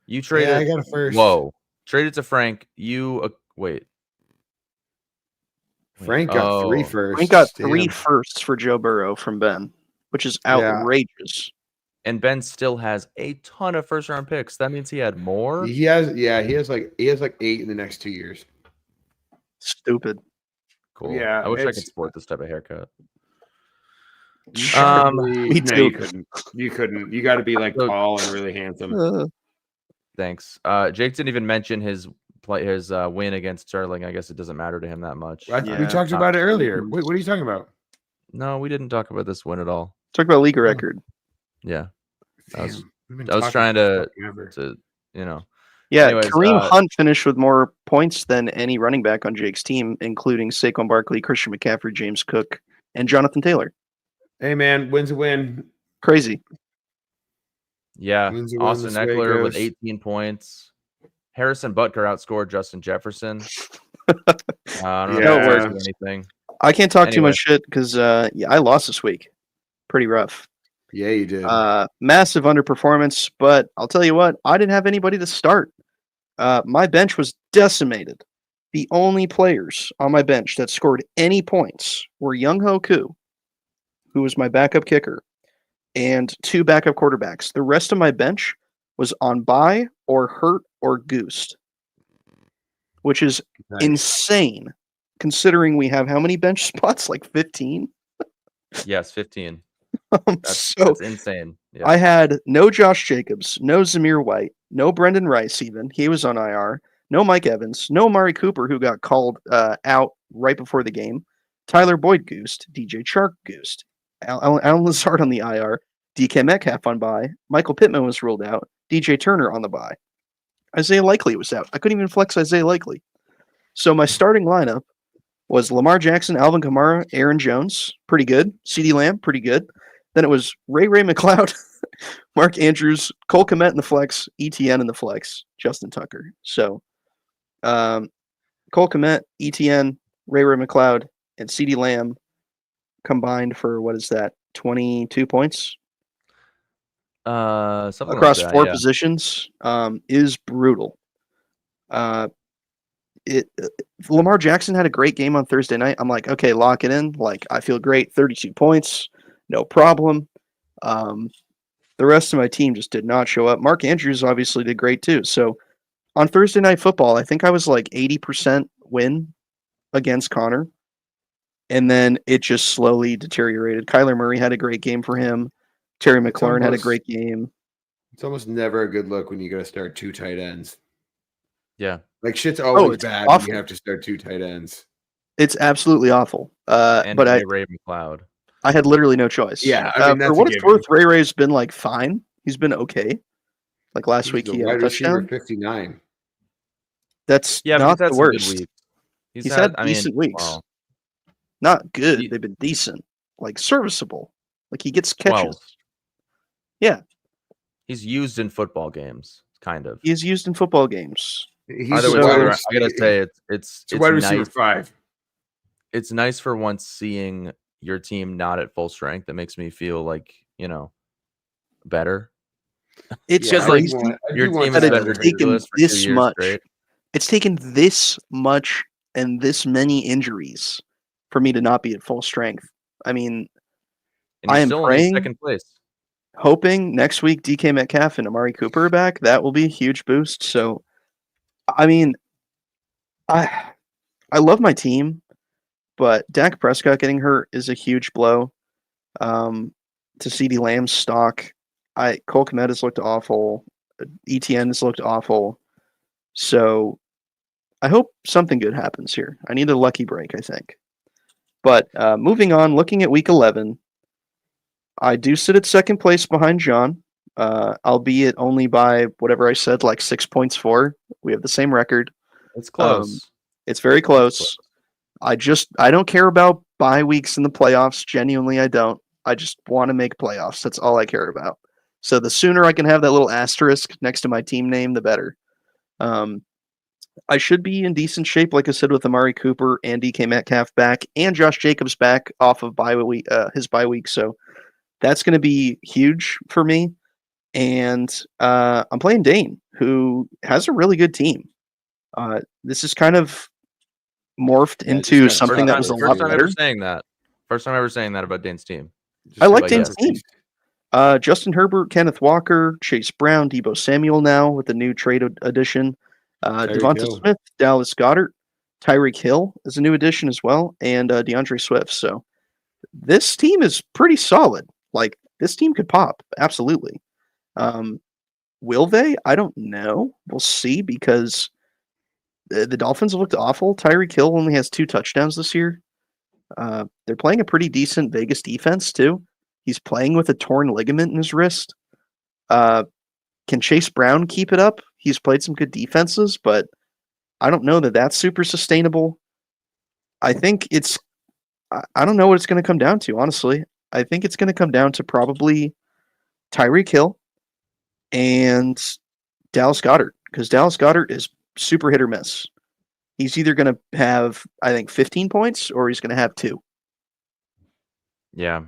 You traded. Yeah, I got a first. Whoa, traded to Frank. You wait. Frank got 3 firsts. Frank got 3 Damn. firsts for Joe Burrow from Ben, which is outrageous. And Ben still has a ton of first-round picks. That means he had more. He has like 8 in the next 2 years. Stupid. Cool. Yeah, I wish I could it's- sport this type of haircut. Me too. you couldn't. You got to be like tall and really handsome. Thanks. Jake didn't even mention his win against Sterling. I guess it doesn't matter to him that much. We talked about it earlier. Wait, what are you talking about? No, we didn't talk about this win at all. Talk about league record. Yeah. I was Damn, I was trying to Yeah, Anyways, Kareem Hunt finished with more points than any running back on Jake's team, including Saquon Barkley, Christian McCaffrey, James Cook, and Jonathan Taylor. Hey man, win's a win. Crazy. Yeah, Wins a win, Austin this way it Eckler with goes. 18 points. Harrison Butker outscored Justin Jefferson. I don't know Yeah. if it works or anything. I can't talk too Anyway. much shit because I lost this week. Pretty rough. Yeah, you did. Massive underperformance, but I'll tell you what, I didn't have anybody to start. My bench was decimated. The only players on my bench that scored any points were Young-Ho Koo, who was my backup kicker, and 2 backup quarterbacks. The rest of my bench was on bye or hurt or goosed, which is Nice. insane considering we have how many bench spots? Like 15? Yes, 15. So That's insane. Yeah. I had no Josh Jacobs, no Zamir White, no Brendan Rice even. He was on IR. No Mike Evans, no Amari Cooper, who got called out right before the game. Tyler Boyd goosed. DJ Chark goosed. Alan Lazard on the IR. DK Metcalf on bye. Michael Pittman was ruled out. DJ Turner on the bye. Isaiah Likely was out. I couldn't even flex Isaiah Likely. So my starting lineup was Lamar Jackson, Alvin Kamara, Aaron Jones, pretty good. CeeDee Lamb, pretty good. Then it was Ray McLeod, Mark Andrews, Cole Kmet in the flex, ETN in the flex, Justin Tucker. So Cole Kmet, ETN, Ray McLeod, and CeeDee Lamb combined for what is that? 22 points Something across like that, four yeah. positions is brutal. Lamar Jackson had a great game on Thursday night. I'm like, okay, lock it in. Like, I feel great. 32 points, no problem. The rest of my team just did not show up. Mark Andrews obviously did great too. So on Thursday Night Football, I think I was like 80% win against Connor. And then it just slowly deteriorated. Kyler Murray had a great game for him. Terry McLaurin had a great game. It's almost never a good look when you got to start 2 tight ends. Yeah. Like shit's always it's bad when awful. you have to start 2 tight ends. It's absolutely awful. And But Ray McLeod. I had literally no choice. Yeah, I mean, that's for a what it's given. worth, Ray's been like fine. He's been okay. Like last He's week, the he had a wide receiver touchdown. 59. That's Yeah, but not he's had the some good worst. weeks. He's had decent weeks. Well, Not good. He- They've been decent, like serviceable. Like he gets 12. catches. Yeah, He's used in football games, kind of. he is used in football games. He's Either the way, wide Tyler, I receiver- gotta say it's a wide receiver nice. 5. It's nice for once seeing your team not at full strength. That makes me feel like, better. It's Just I like do want- I your do want team that has that been it's to taken ridiculous for 2 this years much. straight. It's taken this much and this many injuries for me to not be at full strength. I mean, And I you're am still in praying, second place. hoping next week DK Metcalf and Amari Cooper are back. That will be a huge boost. So, I mean, I love my team, but Dak Prescott getting hurt is a huge blow. To CeeDee Lamb's stock, Cole Kmet has looked awful. ETN has looked awful. So I hope something good happens here. I need a lucky break, I think. But moving on, looking at week 11, I do sit at second place behind John, albeit only by whatever I said, like 6 points for. We have the same record. It's close. It's very close. close. I don't care about bye weeks in the playoffs. Genuinely, I don't. I just want to make playoffs. That's all I care about. So the sooner I can have that little asterisk next to my team name, the better. I should be in decent shape, like I said, with Amari Cooper and DK Metcalf back and Josh Jacobs back off of his bye week. So that's going to be huge for me. And I'm playing Dane, who has a really good team. This is kind of morphed Yeah, into just kinda something that was a first lot First time better. ever saying that. First time ever saying that about Dane's team. I like like, Dane's yes. team. Justin Herbert, Kenneth Walker, Chase Brown, Deebo Samuel now with the new trade addition. Tyreek Devonta Hill. Smith, Dallas Goedert, Tyreek Hill is a new addition as well, and DeAndre Swift. So this team is pretty solid. Like this team could pop, absolutely. Will they? I don't know. We'll see because the Dolphins looked awful. Tyreek Hill only has 2 touchdowns this year. They're playing a pretty decent Vegas defense too. He's playing with a torn ligament in his wrist. Can Chase Brown keep it up? He's played some good defenses, but I don't know that that's super sustainable. I think I don't know what it's going to come down to, honestly. I think it's going to come down to probably Tyreek Hill and Dallas Goedert, because Dallas Goedert is super hit or miss. He's either going to have, I think, 15 points or he's going to have 2. Yeah.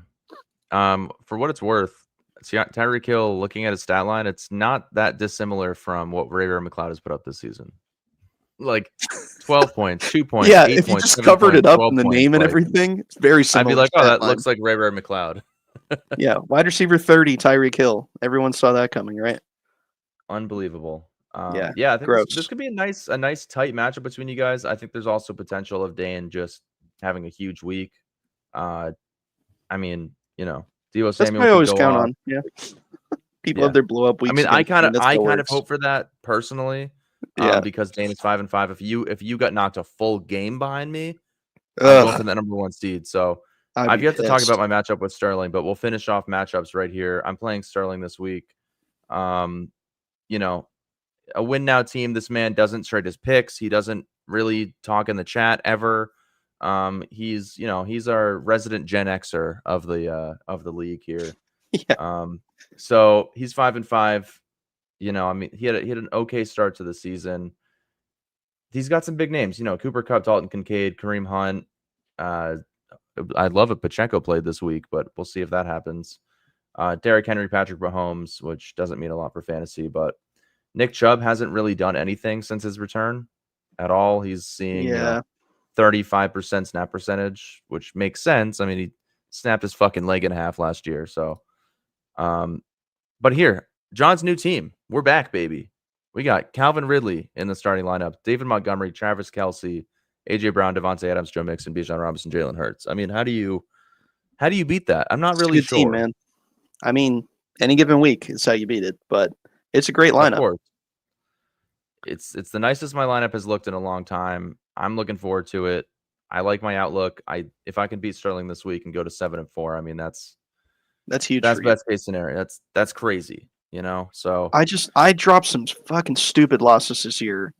For what it's worth, see Tyreek Hill, looking at his stat line, it's not that dissimilar from what Ray McLeod has put up this season. Like 12 points, 2 points, Yeah, 8 if you points, just 7 covered it points, up 12 in the points, name and like, everything, it's very I'd similar. be like, oh, stat that line. looks like Ray McLeod. Yeah, wide receiver 30, Tyreek Hill. Everyone saw that coming, right? Unbelievable. Yeah, I think gross. this could be a nice tight matchup between you guys. I think there's also potential of Dane just having a huge week. I mean, Deebo That's Samuel what I could always go count off. on. Yeah, people Yeah. have their blow up weeks. I mean, I against kind Dane. of hope for that personally. Yeah. Because Dane is 5-5. If you got knocked a full game behind me, I'm Ugh, going for the number 1 seed. So I'd I've be yet to talk pissed. about my matchup with Sterling, but we'll finish off matchups right here. I'm playing Sterling this week. A win now team. This man doesn't trade his picks. He doesn't really talk in the chat ever. He's our resident Gen Xer of the league here. Yeah. So he's 5-5. He had an okay start to the season. He's got some big names, Cooper Kupp, Dalton Kincaid, Kareem Hunt. I'd love if Pacheco played this week, but we'll see if that happens. Derrick Henry, Patrick Mahomes, which doesn't mean a lot for fantasy, but Nick Chubb hasn't really done anything since his return at all. He's seeing 35% snap percentage, which makes sense. I mean, he snapped his fucking leg in half last year. So, but here, John's new team. We're back, baby. We got Calvin Ridley in the starting lineup, David Montgomery, Travis Kelce, AJ Brown, Devontae Adams, Joe Mixon, Bijan Robinson, Jalen Hurts. I mean, how do you beat that? I'm not really sure, team, man. I mean, any given week is how you beat it, but it's a great lineup. Of course. It's the nicest my lineup has looked in a long time. I'm looking forward to it. I like my outlook. If I can beat Sterling this week and go to 7-4, I mean that's huge. That's best case scenario. That's crazy, So I dropped some fucking stupid losses this year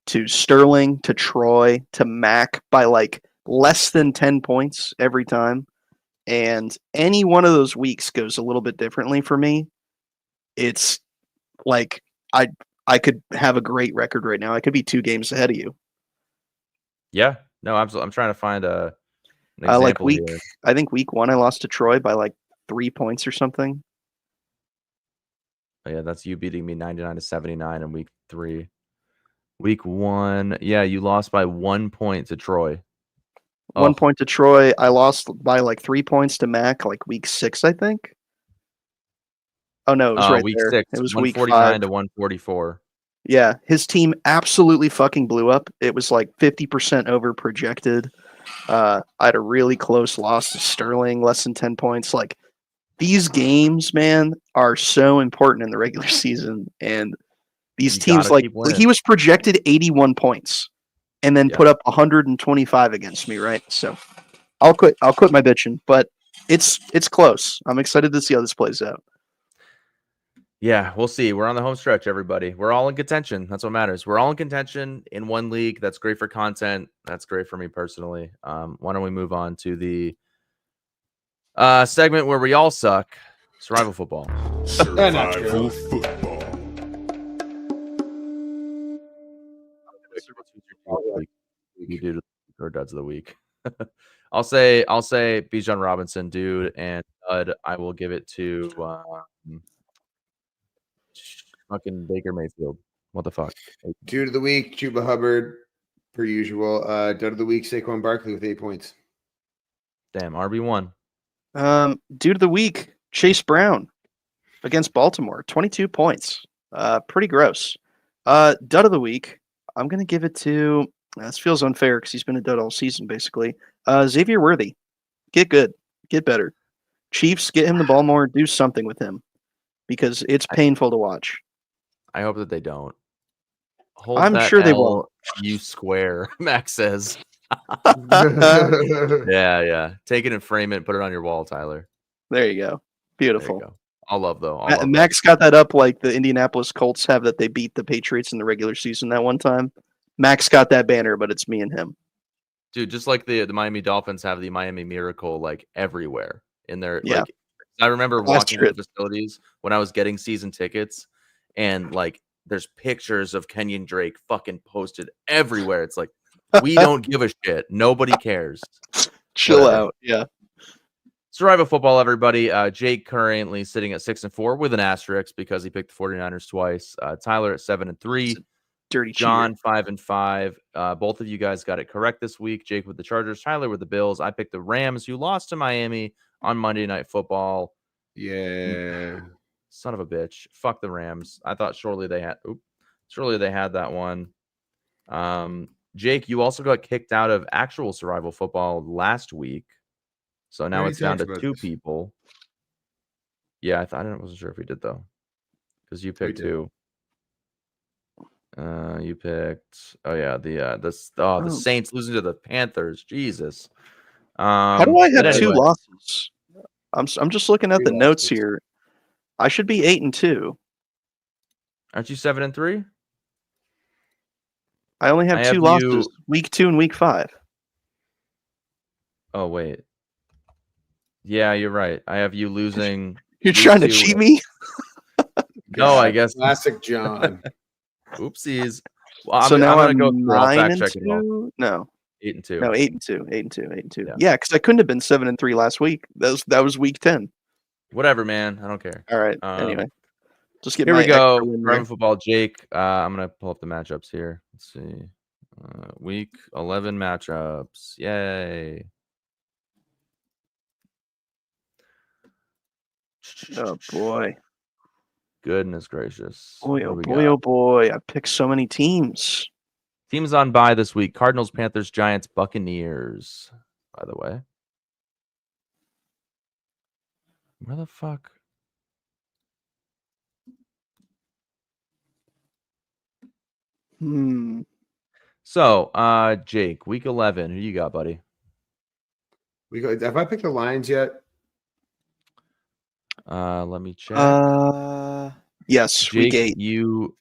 to Sterling, to Troy, to Mac by like less than 10 points every time. And any one of those weeks goes a little bit differently for me. It's like I could have a great record right now. I could be 2 games ahead of you. Yeah. No, I'm trying to find an example here. I think week 1 I lost to Troy by like 3 points or something. Oh, yeah, that's you beating me 99-79 in week 3. Week 1, yeah, you lost by 1 point to Troy. 1 point to Troy. I lost by like 3 points to Mac, like week 6, I think. Oh no, it was right week there. 6. It was week 149 to 144. Yeah, his team absolutely fucking blew up. It was like 50% over projected. I had a really close loss to Sterling, less than 10 points. Like, these games, man, are so important in the regular season. And these teams, like, he was projected 81 points and then put up 125 against me, right? So I'll quit my bitching, but it's close. I'm excited to see how this plays out. Yeah, we'll see. We're on the home stretch, everybody. We're all in contention. That's what matters. We're all in contention in one league. That's great for content. That's great for me personally. Why don't we move on to the segment where we all suck, survival football. Survival football. You do or duds of the week. I'll say Bijan Robinson, dude, and dud. I will give it to fucking Baker Mayfield. What the fuck? Dude of the week, Chuba Hubbard, per usual. Dud of the week, Saquon Barkley with 8 points. Damn, RB1. Dude of the week, Chase Brown against Baltimore, 22 points. Pretty gross. Dud of the week, I'm gonna give it to. This feels unfair because he's been a dud all season, basically. Xavier Worthy, get good, get better. Chiefs, get him the ball more, do something with him, because it's painful to watch. I hope that they don't. I'm sure they won't. You square, Max says. Yeah. Take it and frame it and put it on your wall, Tyler. There you go. Beautiful. There you go. I'll love though. Max got that up like the Indianapolis Colts have that they beat the Patriots in the regular season that one time. Max got that banner, but it's me and him. Dude, just like the Miami Dolphins have the Miami Miracle like everywhere in their yeah. Like, I remember walking to facilities when I was getting season tickets and like there's pictures of Kenyon Drake fucking posted everywhere. It's like we don't give a shit. Nobody cares. Chill out. Yeah. Survival football, everybody. Jake currently sitting at 6-4 with an asterisk because he picked the 49ers twice. Tyler at 7-3. Dirty John cheater. 5-5. Both of you guys got it correct this week. Jake with the Chargers, Tyler with the Bills. I picked the Rams, who lost to Miami on Monday Night Football. Yeah. Son of a bitch. Fuck the Rams. I thought surely they had that one. Jake, you also got kicked out of actual survival football last week. So now it's down to 2 people. Yeah, I wasn't sure if we did though. Because you picked 2. You picked the Saints losing to the Panthers. Jesus. How do I have 2 losses? I'm just looking at the notes here. I should be 8-2. Aren't you 7-3? I only have 2 losses, week 2 and week 5. Oh wait. Yeah, you're right. I have you losing. You're week trying to 2. cheat me? No, I guess. Classic John. Oopsies. Well, So now gonna I'm go through. I'll 9 fact and check it all. 2. No, 8-2. no, 8 and 2, 8 and 2, 8 and 2. Yeah. Yeah, because I couldn't have been 7 and 3 last week. That was week 10. Whatever, man. I don't care. All right. Um, Anyway, just get Here my we go. extra win there. Private football, Jake. I'm gonna pull up the matchups here. Let's see. Week 11 matchups. Yay. Oh boy, Goodness gracious. boy, What oh do we boy, got? oh boy! I picked so many teams. Teams on bye this week: Cardinals, Panthers, Giants, Buccaneers. By the way, where the fuck? So, Jake, week 11. Who you got, buddy? Have I picked the Lions yet? Let me check. Yes, Jake, week 8. You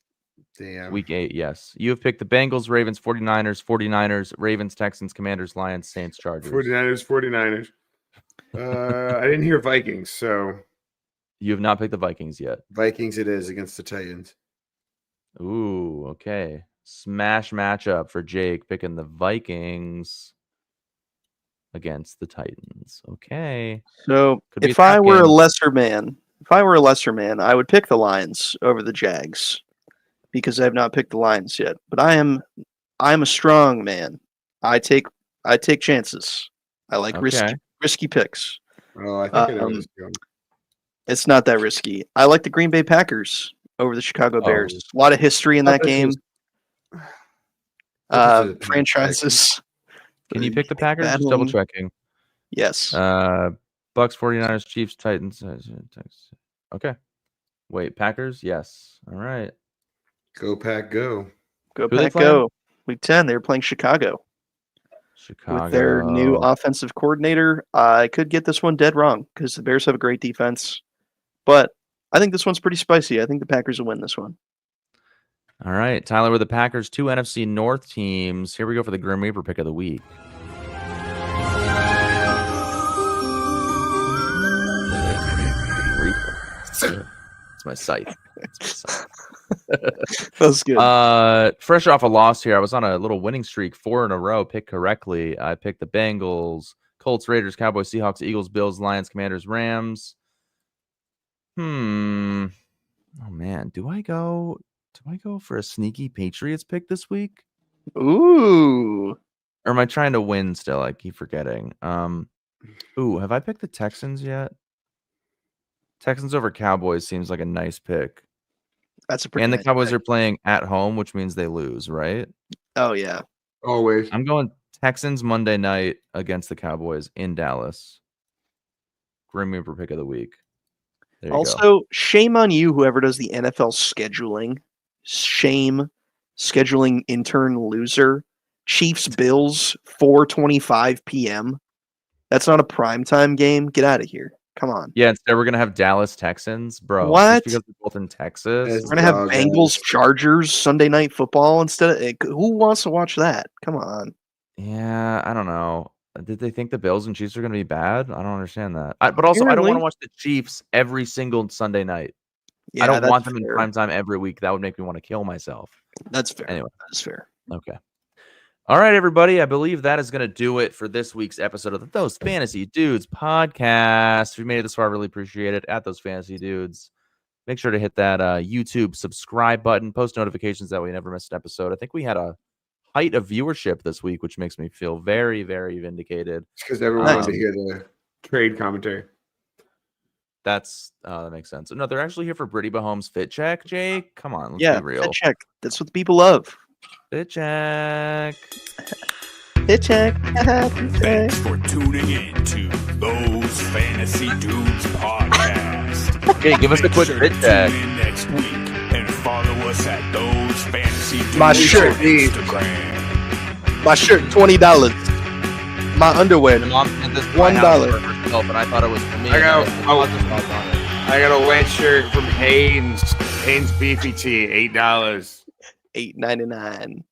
Damn. week 8, yes. You have picked the Bengals, Ravens, 49ers, Ravens, Texans, Commanders, Lions, Saints, Chargers. 49ers. I didn't hear Vikings, so You have not picked the Vikings yet. Vikings it is against the Titans. Ooh, okay. Smash matchup for Jake picking the Vikings against the Titans. Okay. So Could be a if I tough were a game. lesser man, I would pick the Lions over the Jags because I have not picked the Lions yet. But I'm a strong man. I take chances. I like Okay. risky picks. Oh, I think I know where this is going. It's not that risky. I like the Green Bay Packers over the Chicago Oh. Bears. A lot of history in that Thought this game. was- thought this was a Franchises. Can you pick the Packers? Just Battling. double checking. Yes. Bucks, 49ers, Chiefs, Titans. Okay. Wait, Packers? Yes. All right. Go Pack, go. Go who they Pack, playing? go. Week 10, they were playing Chicago. Chicago. With their new offensive coordinator. I could get this one dead wrong because the Bears have a great defense. But I think this one's pretty spicy. I think the Packers will win this one. All right. Tyler with the Packers, 2 NFC North teams. Here we go for the Grim Reaper pick of the week. It's my scythe. That's good. Fresh off a loss here. I was on a little winning streak, 4 in a row. Picked correctly. I picked the Bengals, Colts, Raiders, Cowboys, Seahawks, Eagles, Bills, Lions, Commanders, Rams. Oh man, do I go for a sneaky Patriots pick this week? Ooh. Or am I trying to win still? I keep forgetting. Have I picked the Texans yet? Texans over Cowboys seems like a nice pick. That's a pretty And the nice Cowboys pick. are playing at home, which means they lose, right? Oh, yeah. Always. I'm going Texans Monday night against the Cowboys in Dallas. Grim Reaper pick of the week. There you go. Also, shame on you, whoever does the NFL scheduling. Shame. Scheduling intern loser. Chiefs Bills 4:25 p.m. That's not a primetime game. Get out of here. Come on. Yeah, instead we're gonna have Dallas Texans, bro. What? Just because they're both in Texas. Yes. We're gonna have Dog Bengals ass. Chargers Sunday night football instead of who wants to watch that? Come on. Yeah, I don't know. Did they think the Bills and Chiefs are gonna be bad? I don't understand that. But also, I don't want to Apparently. watch the Chiefs every single Sunday night. Yeah, I don't that's want them in fair. prime time every week. That would make me want to kill myself. That's fair. Anyway. That's fair. Okay. All right, everybody. I believe that is going to do it for this week's episode of the Those Fantasy Dudes podcast. If you made it this far, I really appreciate it. At Those Fantasy Dudes, make sure to hit that YouTube subscribe button, post notifications, that way you never miss an episode. I think we had a height of viewership this week, which makes me feel very, very vindicated. It's because everyone Nice. wanted to hear the trade commentary. That makes sense. No, they're actually here for Brittany Mahomes fit check, Jake. Come on, let's Yeah, be real. fit check. That's what the people love. Fit check. Fit check. Fit check. Thanks for tuning in to Those Fantasy Dudes podcast. Okay, give us a Make quick sure fit to check. Tune in next week and follow us at Those Fantasy Dudes My shirt, on dude. Instagram. My shirt, $20. My underwear, My mom sent this to $1. my house for herself, and I thought it was for me. I got- and I was on it. I got a white shirt from Hanes Beefy Tea, $8. $8.99.